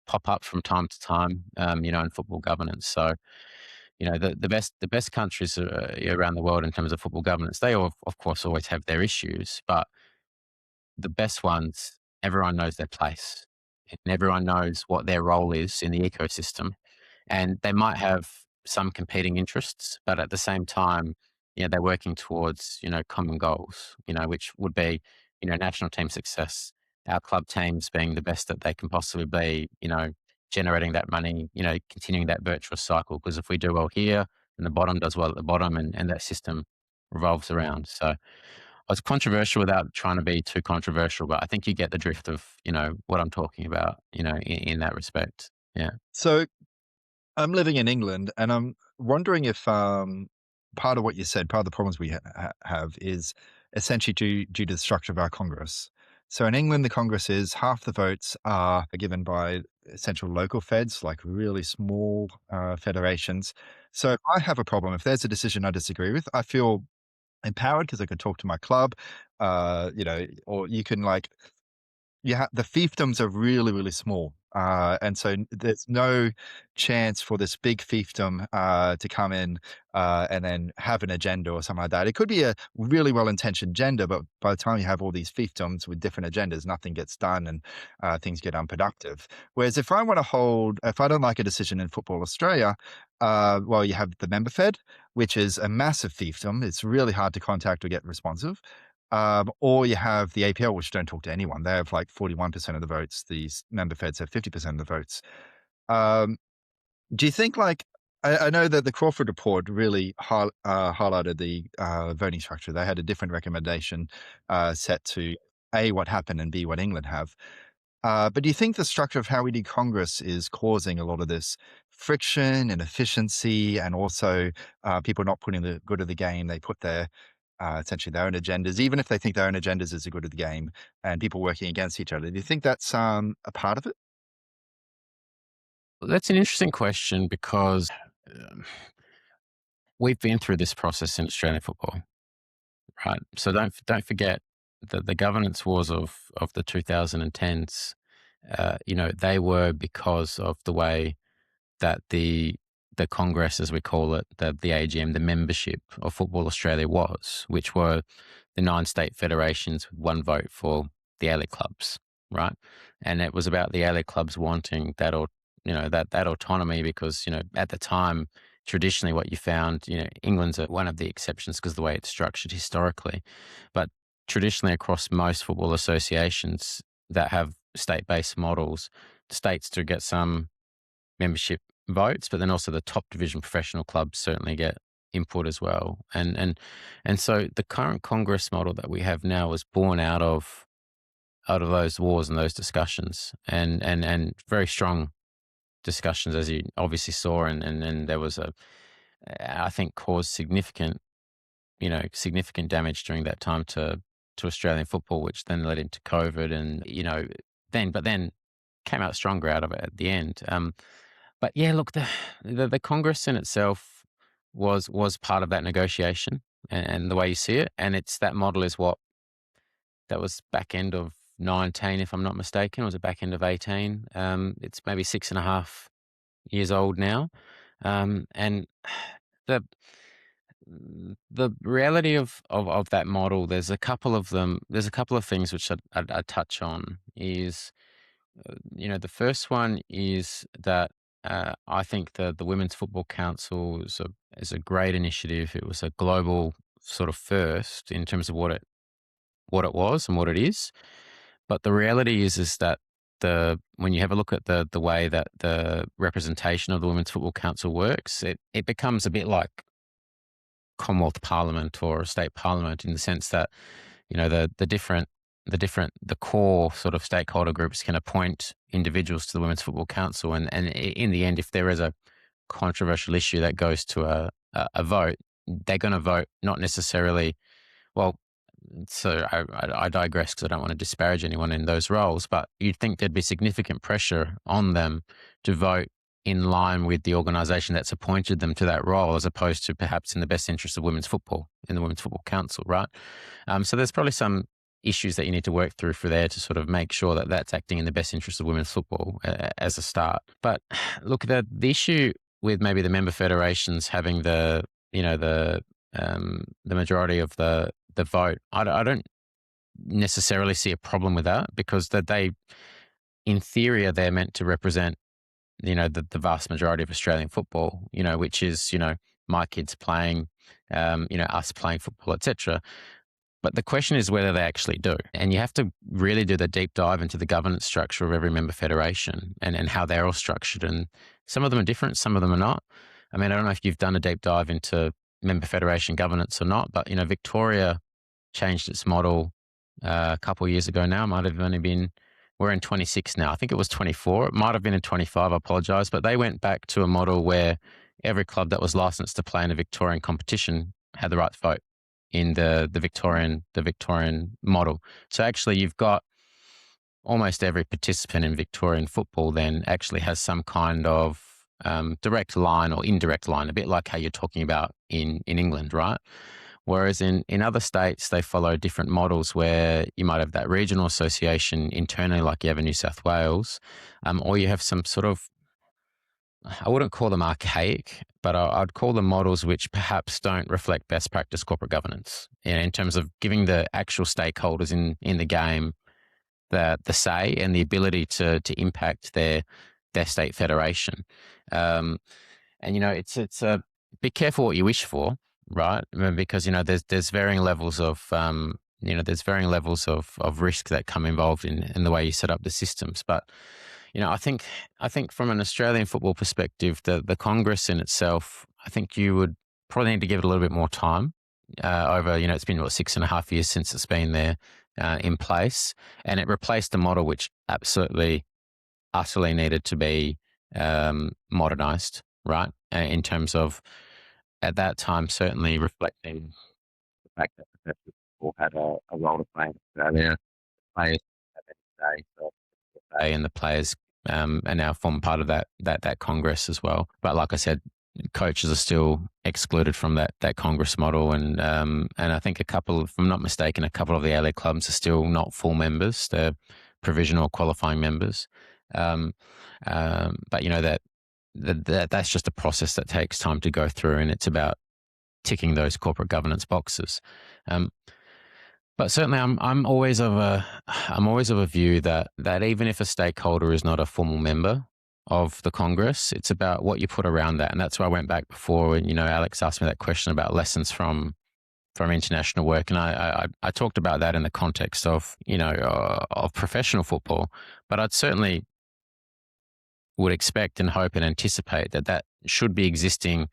pop up from time to time, in football governance. So, the best countries around the world in terms of football governance, they of course always have their issues, but the best ones, everyone knows their place and everyone knows what their role is in the ecosystem. And they might have some competing interests, but at the same time, they're working towards, common goals, which would be, national team success, our club teams being the best that they can possibly be, generating that money, continuing that virtuous cycle. Because if we do well here and the bottom does well at the bottom and that system revolves around. So it's controversial without trying to be too controversial, but I think you get the drift of, what I'm talking about, in that respect. Yeah. So I'm living in England, and I'm wondering if part of what you said, part of the problems we have is essentially due to the structure of our Congress. So in England, the Congress is half the votes are given by essential local feds, like really small federations. So if I have a problem, if there's a decision I disagree with, I feel empowered because I can talk to my club, or you can like yeah, the fiefdoms are really, really small. And so there's no chance for this big fiefdom to come in and then have an agenda or something like that. It could be a really well-intentioned agenda, but by the time you have all these fiefdoms with different agendas, nothing gets done and things get unproductive. Whereas if I don't like a decision in Football Australia, well, you have the member fed, which is a massive fiefdom. It's really hard to contact or get responsive. Or you have the APL, which don't talk to anyone. They have like 41% of the votes. These member feds have 50% of the votes. Um, do you think I know that the Crawford report really highlighted the voting structure. They had a different recommendation set to A, what happened, and B, what England have. But do you think the structure of how we do Congress is causing a lot of this friction and efficiency, and also people not putting the good of the game? They put essentially their own agendas, even if they think their own agendas is the good of the game, and people working against each other. Do you think that's a part of it? Well, that's an interesting question because um, we've been through this process in Australian football, right? So don't forget that the governance wars of the 2010s, they were because of the way that the Congress, as we call it, the AGM, the membership of Football Australia was, which were the 9 state federations with one vote for the A-League clubs, right? And it was about the A-League clubs wanting that, or that autonomy, because at the time, traditionally, what you found, England's one of the exceptions because of the way it's structured historically, but traditionally across most football associations that have state-based models, the states do get some membership votes, but then also the top division professional clubs certainly get input as well. And so the current Congress model that we have now was born out of those wars and those discussions, and very strong discussions, as you obviously saw, and there was I think caused significant damage during that time to Australian football, which then led into COVID, and then came out stronger out of it at the end. But yeah, look, the Congress in itself was part of that negotiation, and the way you see it, and it's that model is what that was back end of 19, if I'm not mistaken, or was it back end of 18? It's maybe 6.5 years old now, and the the reality of that model, there's a couple of them. There's a couple of things which I'd touch on. Is the first one is that I think the Women's Football Council is a great initiative. It was a global sort of first in terms of what it was and what it is. But the reality is that when you have a look at the way that the representation of the Women's Football Council works, it becomes a bit like Commonwealth Parliament or a state parliament, in the sense that the core sort of stakeholder groups can appoint individuals to the Women's Football Council, and in the end, if there is a controversial issue that goes to a vote, they're going to vote not necessarily. Well, so I digress because I don't want to disparage anyone in those roles, but you'd think there'd be significant pressure on them to vote in line with the organisation that's appointed them to that role, as opposed to perhaps in the best interest of women's football in the Women's Football Council, right? So there's probably some issues that you need to work through for there to sort of make sure that that's acting in the best interest of women's football as a start. But look, the issue with maybe the member federations having the majority of the vote, I don't necessarily see a problem with that, because they, in theory, are they're meant to represent the vast majority of Australian football, which is my kids playing, us playing football, etc. But the question is whether they actually do. And you have to really do the deep dive into the governance structure of every member federation and how they're all structured. And some of them are different, some of them are not. I mean, I don't know if you've done a deep dive into member federation governance or not, but, Victoria changed its model a couple of years ago now. Might have only been, we're in 26 now. I think it was 24. It might have been in 25, I apologise. But they went back to a model where every club that was licensed to play in a Victorian competition had the right to vote in the Victorian model. So actually you've got almost every participant in Victorian football then actually has some kind of direct line or indirect line, a bit like how you're talking about in England, right? Whereas in other states, they follow different models where you might have that regional association internally, like you have in New South Wales, or you have some sort of, I wouldn't call them archaic, but I'd call them models which perhaps don't reflect best practice corporate governance in terms of giving the actual stakeholders in the game the say and the ability to impact their state federation. And it's a be careful what you wish for, right? Because there's varying levels of risk that come involved in the way you set up the systems, but. I think from an Australian football perspective, the Congress in itself, I think you would probably need to give it a little bit more time over, it's been 6.5 years since it's been there in place, and it replaced a model which absolutely, utterly needed to be modernised, right? In terms of, at that time, certainly reflecting the fact that professional football had a role to play in Australia. Players at the day, so and the players are now form part of that Congress as well. But like I said, coaches are still excluded from that Congress model, and I think if I'm not mistaken, a couple of the A-League clubs are still not full members; they're provisional qualifying members. But that's just a process that takes time to go through, and it's about ticking those corporate governance boxes. But certainly, I'm always of a view that even if a stakeholder is not a formal member of the Congress, it's about what you put around that, and that's why I went back before. And Alex asked me that question about lessons from international work, and I talked about that in the context of of professional football. But I'd certainly would expect and hope and anticipate that should be existing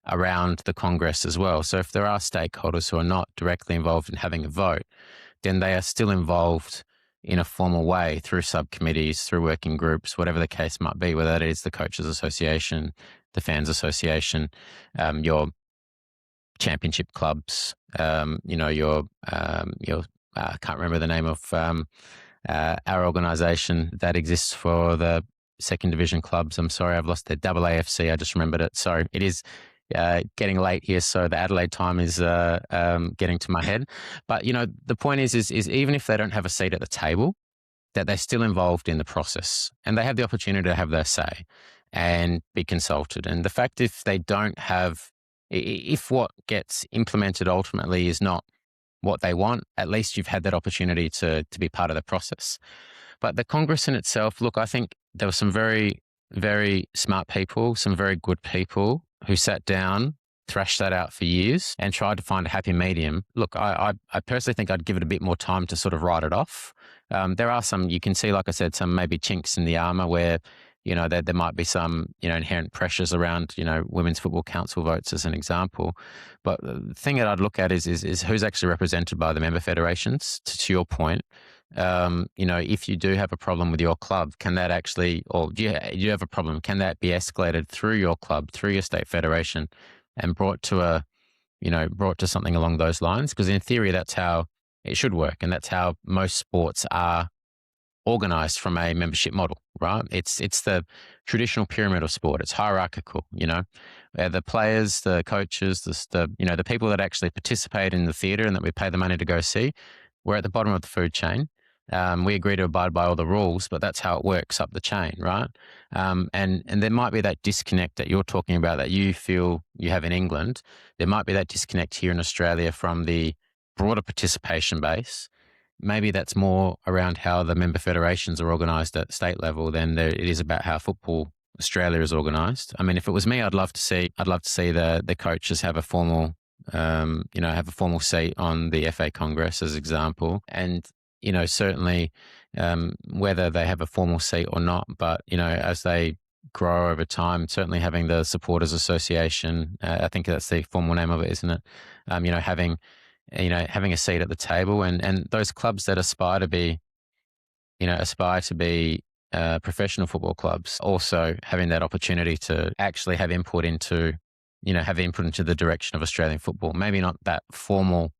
around the Congress as well. So if there are stakeholders who are not directly involved in having a vote, then they are still involved in a formal way through subcommittees, through working groups, whatever the case might be, whether that is the Coaches Association, the Fans Association, your championship clubs, your I can't remember the name of our organisation that exists for the second division clubs. I'm sorry, I've lost the AAFC. I just remembered it. Sorry, it is getting late here, so the Adelaide time is getting to my head. But the point is even if they don't have a seat at the table, that they're still involved in the process, and they have the opportunity to have their say and be consulted. And the fact if they don't have if what gets implemented ultimately is not what they want, at least you've had that opportunity to be part of the process. But the Congress in itself, look, I think there were some very, very smart people, some very good people who sat down, thrashed that out for years and tried to find a happy medium. Look, I personally think I'd give it a bit more time to sort of write it off. There are some, you can see, like I said, some maybe chinks in the armor where, there might be some, inherent pressures around, Women's Football Council votes as an example. But the thing that I'd look at is who's actually represented by the member federations, to your point. If you do have a problem with your club, can that actually, or do you have a problem, can that be escalated through your club, through your state federation and brought to something along those lines? Because in theory, that's how it should work. And that's how most sports are organized from a membership model, right? It's the traditional pyramid of sport. It's hierarchical, the players, the coaches, the people that actually participate in the theater and that we pay the money to go see, we're at the bottom of the food chain. We agree to abide by all the rules, but that's how it works up the chain, right? And there might be that disconnect that you're talking about that you feel you have in England. There might be that disconnect here in Australia from the broader participation base. Maybe that's more around how the member federations are organised at state level than it is about how Football Australia is organised. I mean, if it was me, I'd love to see the coaches have a formal seat on the FA Congress as example, and certainly whether they have a formal seat or not, but as they grow over time, certainly having the Supporters Association, I think that's the formal name of it, isn't it? Having a seat at the table, and those clubs that aspire to be professional football clubs also having that opportunity to actually have input into the direction of Australian football. Maybe not that formal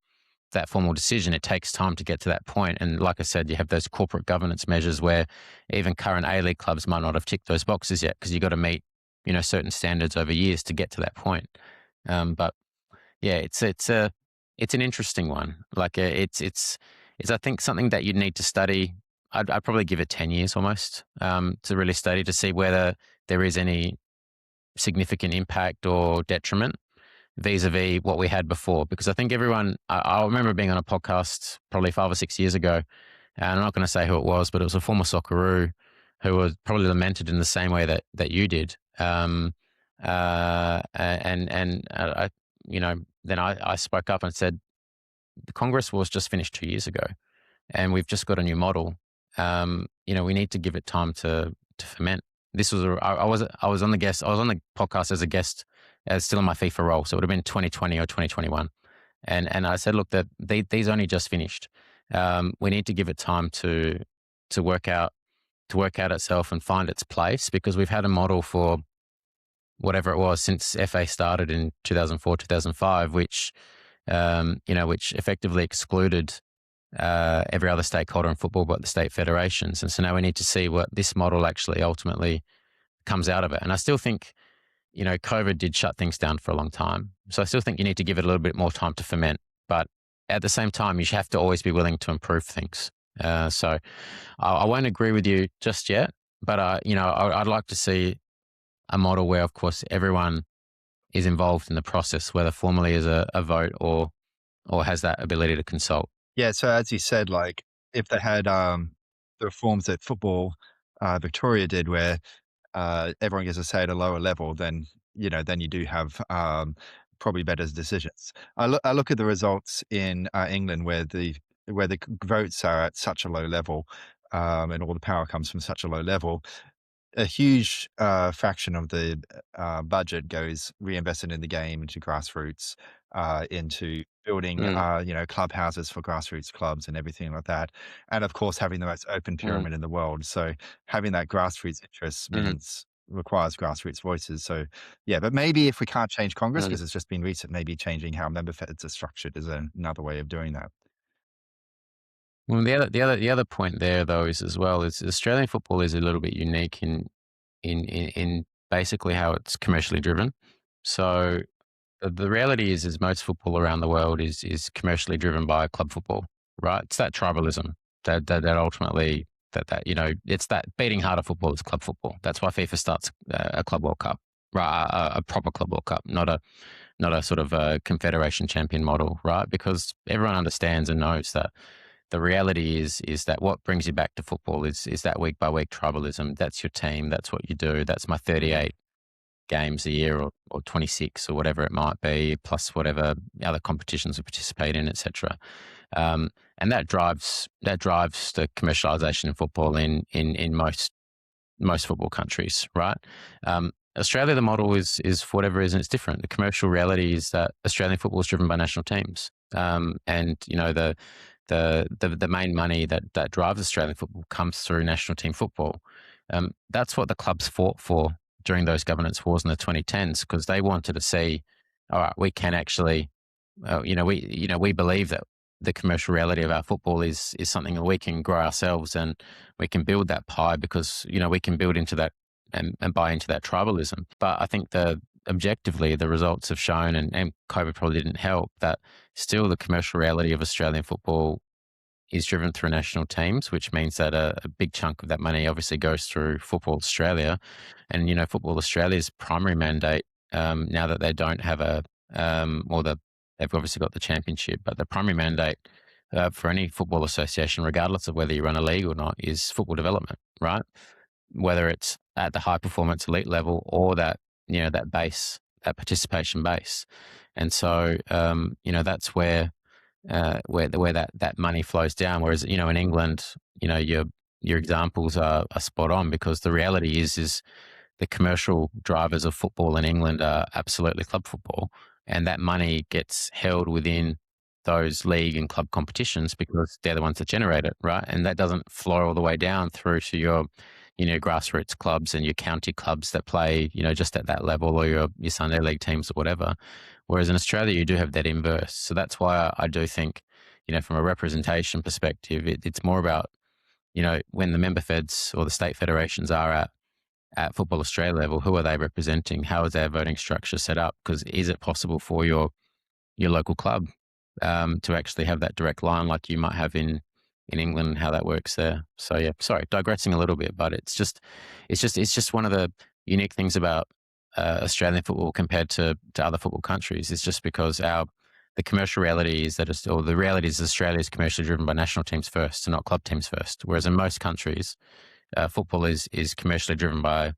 decision. It takes time to get to that point. And like I said, you have those corporate governance measures where even current A-League clubs might not have ticked those boxes yet because you've got to meet, certain standards over years to get to that point. But yeah, it's an interesting one. Like it's I think something that you'd need to study. I'd probably give it 10 years almost to really study to see whether there is any significant impact or detriment vis-a-vis what we had before. Because I think I remember being on a podcast probably 5 or 6 years ago, and I'm not going to say who it was, but it was a former Socceroo who was probably lamented in the same way that you did. Then I spoke up and said, the Congress was just finished 2 years ago and we've just got a new model. We need to give it time to ferment. This was I was on the podcast as a guest, as still in my FIFA role, so it would have been 2020 or 2021, and I said, look, that these only just finished. We need to give it time to work out itself and find its place, because we've had a model for whatever it was since FA started in 2004, 2005, which effectively excluded every other stakeholder in football but the state federations. And so now we need to see what this model actually ultimately comes out of it. And I still think, COVID did shut things down for a long time. So I still think you need to give it a little bit more time to ferment. But at the same time, you have to always be willing to improve things. So I won't agree with you just yet, but I'd like to see a model where, of course, everyone is involved in the process, whether formally as a vote or has that ability to consult. Yeah, so as you said, like if they had the reforms that Football Victoria did, where everyone gets a say at a lower level, then you do have probably better decisions. I look at the results in England where the votes are at such a low level, and all the power comes from such a low level. A huge fraction of the budget goes reinvested in the game, into grassroots, into building, clubhouses for grassroots clubs and everything like that. And of course, having the most open pyramid in the world. So having that grassroots interest requires grassroots voices. So yeah, but maybe if we can't change Congress, because it's just been recent, maybe changing how member feds are structured is another way of doing that. Well, the other point there, though, is Australian football is a little bit unique in basically how it's commercially driven. So the reality is most football around the world is commercially driven by club football, right? It's that tribalism that ultimately it's that beating heart of football is club football. That's why FIFA starts a club World Cup, right? A proper club World Cup, not a sort of a confederation champion model, right? Because everyone understands and knows that the reality is that what brings you back to football is that week by week tribalism. That's your team. That's what you do. That's my 38 games a year, or 26, or whatever it might be, plus whatever other competitions we participate in, etc. And that drives the commercialisation in football in most football countries, right? Australia, the model is for whatever reason it's different. The commercial reality is that Australian football is driven by national teams, and the main money that drives Australian football comes through national team football. That's what the clubs fought for during those governance wars in the 2010s, because they wanted to see, all right, we can actually, we believe that the commercial reality of our football is something that we can grow ourselves, and we can build that pie because, we can build into that and buy into that tribalism. But I think objectively, the results have shown, and COVID probably didn't help, that still the commercial reality of Australian football is driven through national teams, which means that a big chunk of that money obviously goes through Football Australia. And, Football Australia's primary mandate, now that they don't have they've obviously got the championship, but the primary mandate for any football association, regardless of whether you run a league or not, is football development, right? Whether it's at the high performance elite level or that base, that participation base. And so, that's where that money flows down. Whereas, in England, your examples are spot on, because the reality is the commercial drivers of football in England are absolutely club football, and that money gets held within those league and club competitions because they're the ones that generate it, right? And that doesn't flow all the way down through to your grassroots clubs and your county clubs that play, just at that level, or your Sunday league teams or whatever. Whereas in Australia, you do have that inverse. So that's why I do think, from a representation perspective, it's more about, when the member feds or the state federations are at Football Australia level, who are they representing? How is their voting structure set up? Because is it possible for your local club to actually have that direct line like you might have in England, and how that works there? So yeah, sorry, digressing a little bit, but it's just one of the unique things about Australian football compared to other football countries. It's just because the commercial reality is the reality is Australia is commercially driven by national teams first and not club teams first. Whereas in most countries, football is commercially driven by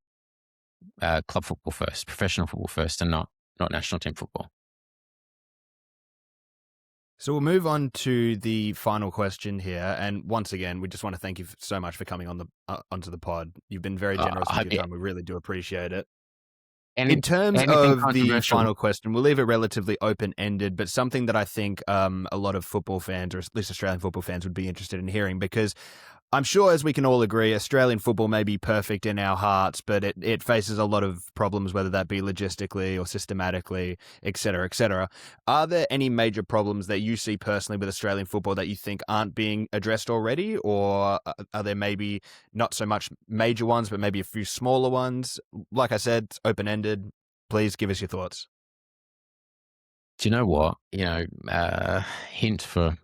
club football first, professional football first, and not national team football. So we'll move on to the final question here, and once again, we just want to thank you so much for coming on onto the pod. You've been very generous with your time. We really do appreciate it. In terms of the final question, we'll leave it relatively open-ended, but something that I think a lot of football fans, or at least Australian football fans, would be interested in hearing, because I'm sure, as we can all agree, Australian football may be perfect in our hearts, but it faces a lot of problems, whether that be logistically or systematically, et cetera, et cetera. Are there any major problems that you see personally with Australian football that you think aren't being addressed already? Or are there maybe not so much major ones, but maybe a few smaller ones? Like I said, it's open-ended. Please give us your thoughts. Do you know what? Hint for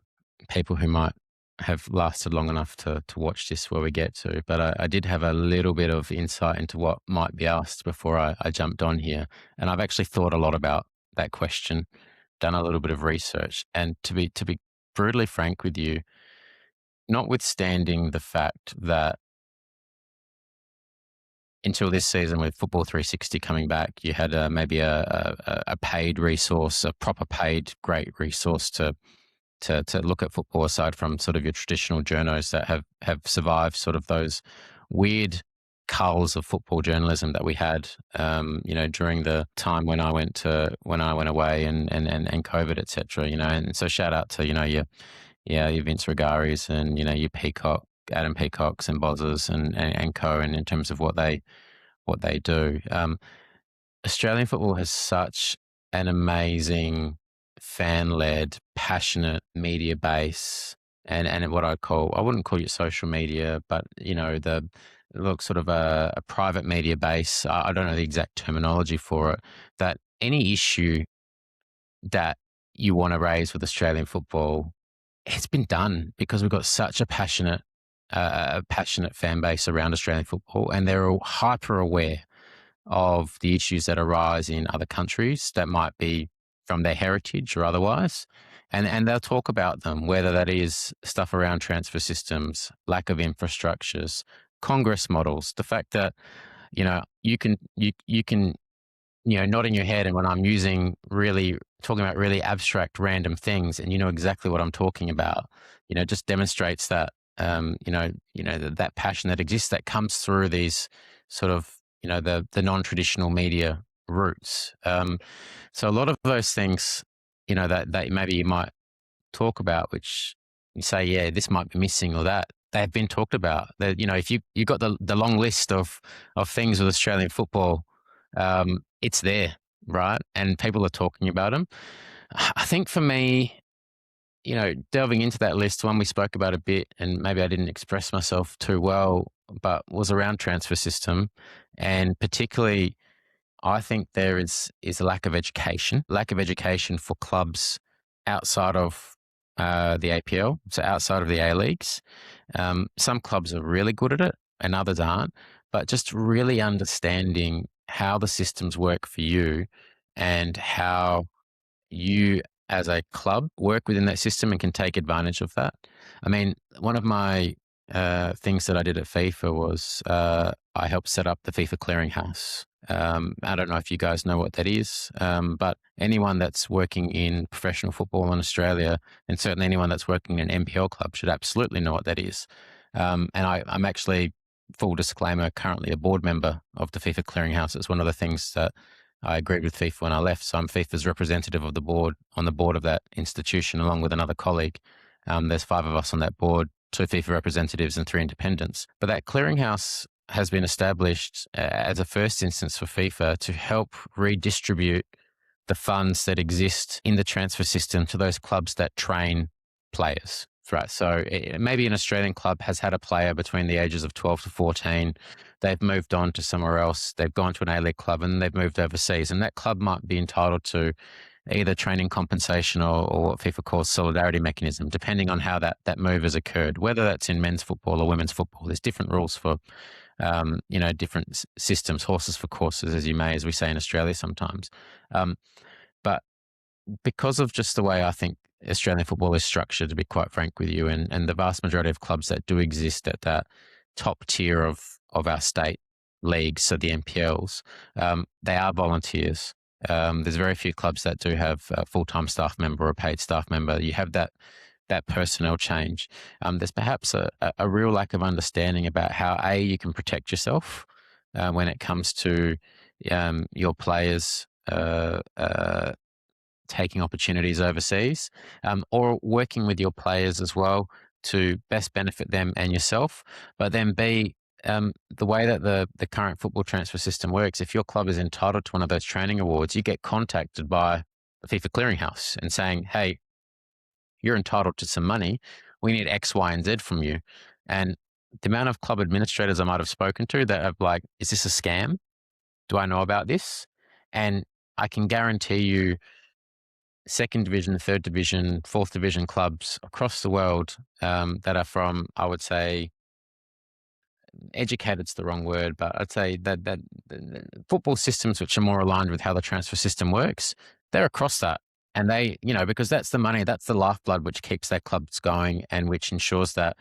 people who might have lasted long enough to watch this where we get to, but I did have a little bit of insight into what might be asked before I jumped on here. And I've actually thought a lot about that question, done a little bit of research, and to be brutally frank with you, notwithstanding the fact that until this season with Football 360 coming back, you had maybe a paid resource, a proper paid great resource to look at football, aside from sort of your traditional journos that have survived sort of those weird culls of football journalism that we had, during the time when I went away and COVID, et cetera, and so shout out to, your Vince Regaris and, your Adam Peacocks and Bozzers and co, and in terms of what they do. Australian football has such an amazing fan-led, passionate media base, and what I wouldn't call it social media, but sort of a private media base. I don't know the exact terminology for it. That any issue that you want to raise with Australian football, it's been done, because we've got such a passionate fan base around Australian football, and they're all hyper aware of the issues that arise in other countries that might be from their heritage or otherwise. And they'll talk about them, whether that is stuff around transfer systems, lack of infrastructures, Congress models, the fact that, you can nod in your head, and when I'm talking about really abstract, random things, and you know exactly what I'm talking about, just demonstrates that, that passion that exists, that comes through these sort of, the non-traditional media routes. So a lot of those things, that maybe you might talk about, which you say, yeah, this might be missing or that, they've been talked about. That, if you got the long list of things with Australian football, it's there, right? And people are talking about them. I think for me, delving into that list, one we spoke about a bit, and maybe I didn't express myself too well, but was around transfer system. And particularly, I think there is a lack of education for clubs outside of the APL, so outside of the A-Leagues. Some clubs are really good at it and others aren't, but just really understanding how the systems work for you and how you as a club work within that system and can take advantage of that. I mean, one of my things that I did at FIFA was I helped set up the FIFA clearinghouse. I don't know if you guys know what that is, but anyone that's working in professional football in Australia, and certainly anyone that's working in an NPL club, should absolutely know what that is. And I'm actually, full disclaimer, currently a board member of the FIFA clearinghouse. It's one of the things that I agreed with FIFA when I left. So I'm FIFA's representative of the board, on the board of that institution, along with another colleague. There's 5 of us on that board, 2 FIFA representatives and 3 independents. But that clearinghouse has been established as a first instance for FIFA to help redistribute the funds that exist in the transfer system to those clubs that train players. Right. So maybe an Australian club has had a player between the ages of 12 to 14. They've moved on to somewhere else. They've gone to an A-League club and they've moved overseas. And that club might be entitled to either training compensation or what FIFA calls solidarity mechanism, depending on how that move has occurred, whether that's in men's football or women's football. There's different rules for, different systems, horses for courses, as we say in Australia sometimes. But because of just the way I think Australian football is structured, to be quite frank with you, and the vast majority of clubs that do exist at that top tier of our state leagues, so the NPLs, they are volunteers. There's very few clubs that do have a full-time staff member or a paid staff member. You have that personnel change. There's perhaps a real lack of understanding about how you can protect yourself when it comes to your players taking opportunities overseas, or working with your players as well to best benefit them and yourself. But then B, the way that the current football transfer system works, if your club is entitled to one of those training awards, you get contacted by the FIFA clearinghouse and saying, hey, you're entitled to some money. We need X, Y, and Z from you. And the amount of club administrators I might have spoken to that are like, is this a scam? Do I know about this? And I can guarantee you, 2nd division, 3rd division, 4th division clubs across the world that are from, I would say, educated's the wrong word, but I'd say that football systems which are more aligned with how the transfer system works, they're across that. And they, because that's the money, that's the lifeblood which keeps their clubs going and which ensures that,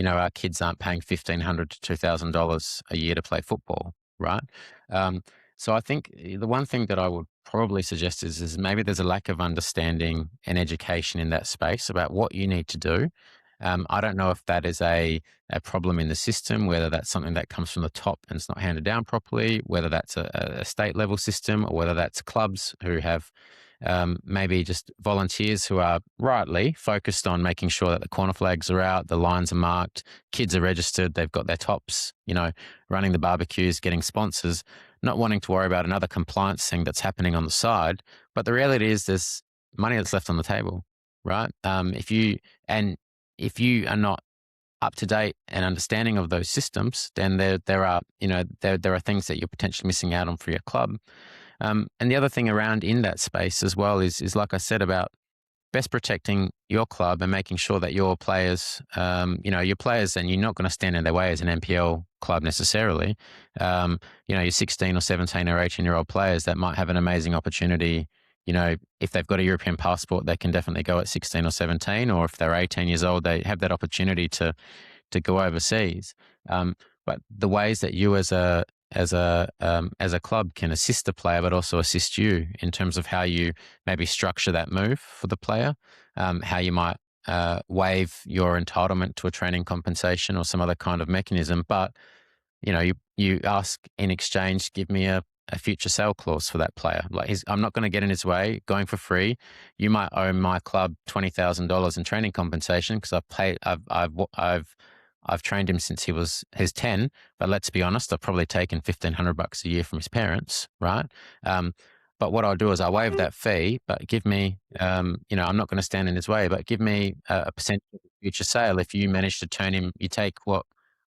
our kids aren't paying $1,500 to $2,000 a year to play football, right? So I think the one thing that I would probably suggest is maybe there's a lack of understanding and education in that space about what you need to do. I don't know if that is a problem in the system, whether that's something that comes from the top and it's not handed down properly, whether that's a state level system, or whether that's clubs who have maybe just volunteers who are rightly focused on making sure that the corner flags are out, the lines are marked, kids are registered, they've got their tops, running the barbecues, getting sponsors, not wanting to worry about another compliance thing that's happening on the side. But the reality is there's money that's left on the table, right? If you are not up to date and understanding of those systems, then there are things that you're potentially missing out on for your club. And the other thing around in that space as well is like I said, about best protecting your club and making sure that your players, your players, and you're not going to stand in their way as an NPL club necessarily. Your 16 or 17 or 18-year-old players that might have an amazing opportunity if they've got a European passport, they can definitely go at 16 or 17, or if they're 18 years old, they have that opportunity to go overseas. But the ways that you as a club can assist the player, but also assist you in terms of how you maybe structure that move for the player, how you might waive your entitlement to a training compensation or some other kind of mechanism. But you ask in exchange, give me a future sale clause for that player. Like I'm not going to get in his way, going for free. You might owe my club $20,000 in training compensation because I've trained him since he's 10. But let's be honest, I've probably taken $1,500 a year from his parents, right? But what I'll do is I'll waive that fee, but give me, I'm not going to stand in his way, but give me a percentage of the future sale if you manage to turn him. You take what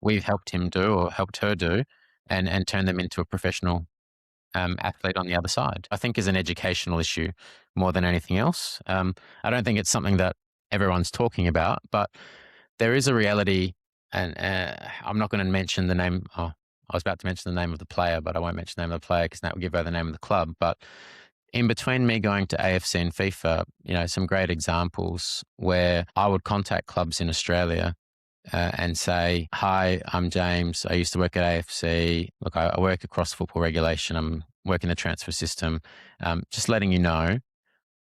we've helped him do or helped her do, and turn them into a professional athlete on the other side. I think is an educational issue more than anything else. I don't think it's something that everyone's talking about, but there is a reality, and I'm not going to mention the name. Oh, I was about to mention the name of the player, but I won't mention the name of the player because that will give her the name of the club. But in between me going to AFC and FIFA, some great examples where I would contact clubs in Australia and say, hi, I'm James. I used to work at AFC. Look, I work across football regulation. I'm working the transfer system. Just letting you know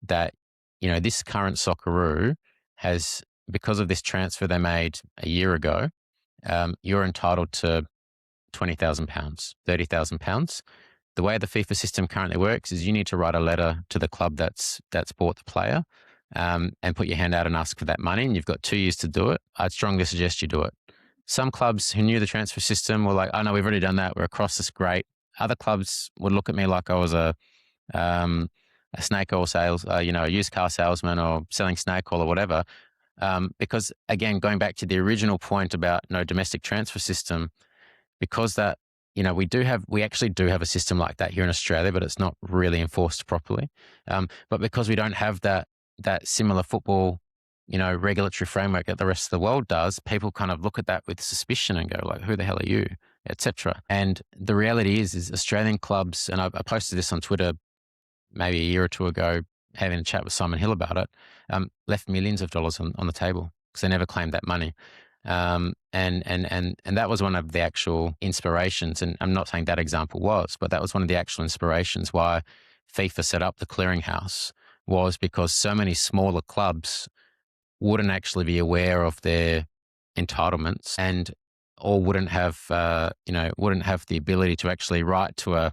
that, this current Socceroo has, because of this transfer they made a year ago, you're entitled to £20,000, £30,000. The way the FIFA system currently works is you need to write a letter to the club that's bought the player, and put your hand out and ask for that money. And you've got 2 years to do it. I'd strongly suggest you do it. Some clubs who knew the transfer system were like, oh no, we've already done that. We're across this, great. Other clubs would look at me like I was a snake oil sales, a used car salesman or selling snake oil or whatever. Because again, going back to the original point about no domestic transfer system, because that, we actually do have a system like that here in Australia, but it's not really enforced properly. But because we don't have that similar football, regulatory framework that the rest of the world does, people kind of look at that with suspicion and go like, who the hell are you, etc. And the reality is Australian clubs, and I posted this on Twitter maybe a year or two ago, having a chat with Simon Hill about it, left millions of dollars on the table because they never claimed that money. And that was one of the actual inspirations. And I'm not saying that example was, but that was one of the actual inspirations why FIFA set up the clearinghouse, was because so many smaller clubs wouldn't actually be aware of their entitlements or wouldn't have the ability to actually write to a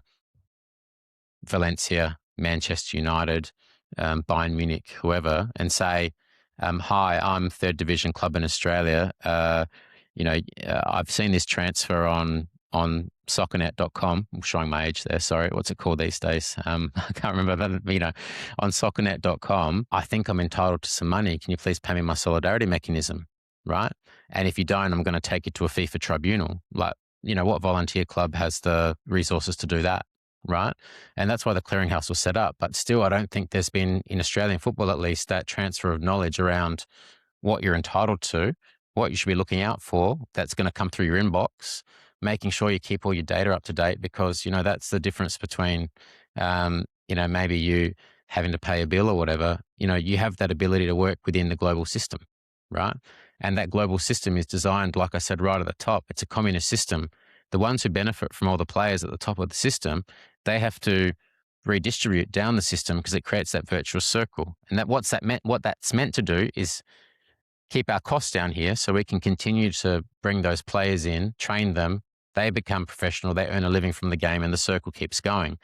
Valencia, Manchester United, Bayern Munich, whoever, and say, hi, I'm third division club in Australia. I've seen this transfer on soccernet.com. I'm showing my age there. Sorry. What's it called these days? I can't remember that, on soccernet.com. I think I'm entitled to some money. Can you please pay me my solidarity mechanism? Right. And if you don't, I'm going to take you to a FIFA tribunal. Like, what volunteer club has the resources to do that? Right. And that's why the clearinghouse was set up. But still, I don't think there's been, in Australian football at least, that transfer of knowledge around what you're entitled to, what you should be looking out for that's going to come through your inbox, making sure you keep all your data up to date, because, that's the difference between, maybe you having to pay a bill or whatever. You have that ability to work within the global system, right? And that global system is designed, like I said, right at the top. It's a communist system. The ones who benefit from all the players at the top of the system, they have to redistribute down the system because it creates that virtuous circle. And what that's meant to do is keep our costs down here so we can continue to bring those players in, train them, they become professional, they earn a living from the game, and the circle keeps going.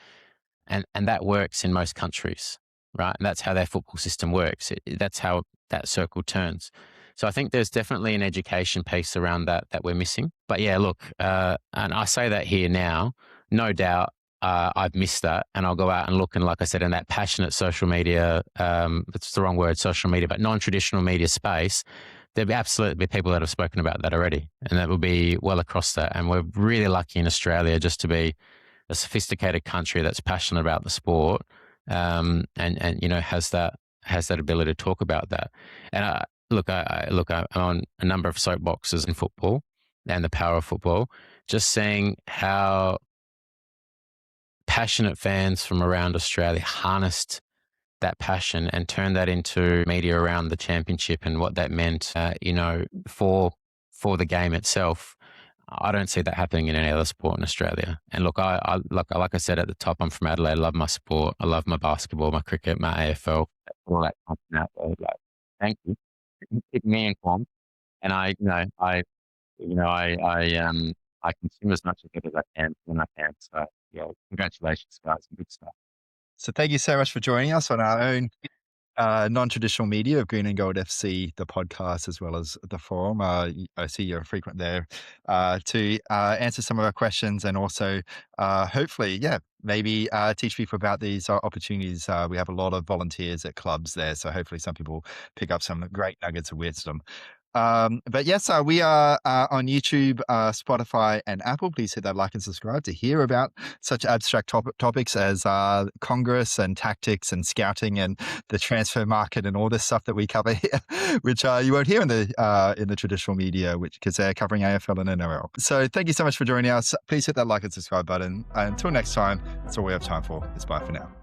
And that works in most countries, right? And that's how their football system works. That's how that circle turns. So I think there's definitely an education piece around that we're missing. But yeah, look, and I say that here now, no doubt I've missed that, and I'll go out and look, and like I said, in that passionate social media, it's the wrong word, social media, but non-traditional media space, there'll be absolutely people that have spoken about that already, and that will be well across that. And we're really lucky in Australia just to be a sophisticated country that's passionate about the sport, and has that ability to talk about that. And I'm on a number of soapboxes in football and the power of football, just seeing how passionate fans from around Australia harnessed that passion and turn that into media around the championship and what that meant, for the game itself. I don't see that happening in any other sport in Australia. And look, like I said at the top, I'm from Adelaide. I love my sport. I love my basketball, my cricket, my AFL, all that content out there. Like, thank you. Keep me informed, and I consume as much of it as I can when I can. So yeah, congratulations, guys. Good stuff. So thank you so much for joining us on our own non-traditional media of Green and Gold FC, the podcast, as well as the forum. I see you're frequent there to answer some of our questions and also hopefully, maybe teach people about these opportunities. We have a lot of volunteers at clubs there, so hopefully some people pick up some great nuggets of wisdom. But yes, we are on YouTube, Spotify, and Apple. Please hit that like and subscribe to hear about such abstract topics as Congress and tactics and scouting and the transfer market and all this stuff that we cover here, which you won't hear in the traditional media, because they're covering AFL and NRL. So thank you so much for joining us. Please hit that like and subscribe button. Until next time, that's all we have time for. It's bye for now.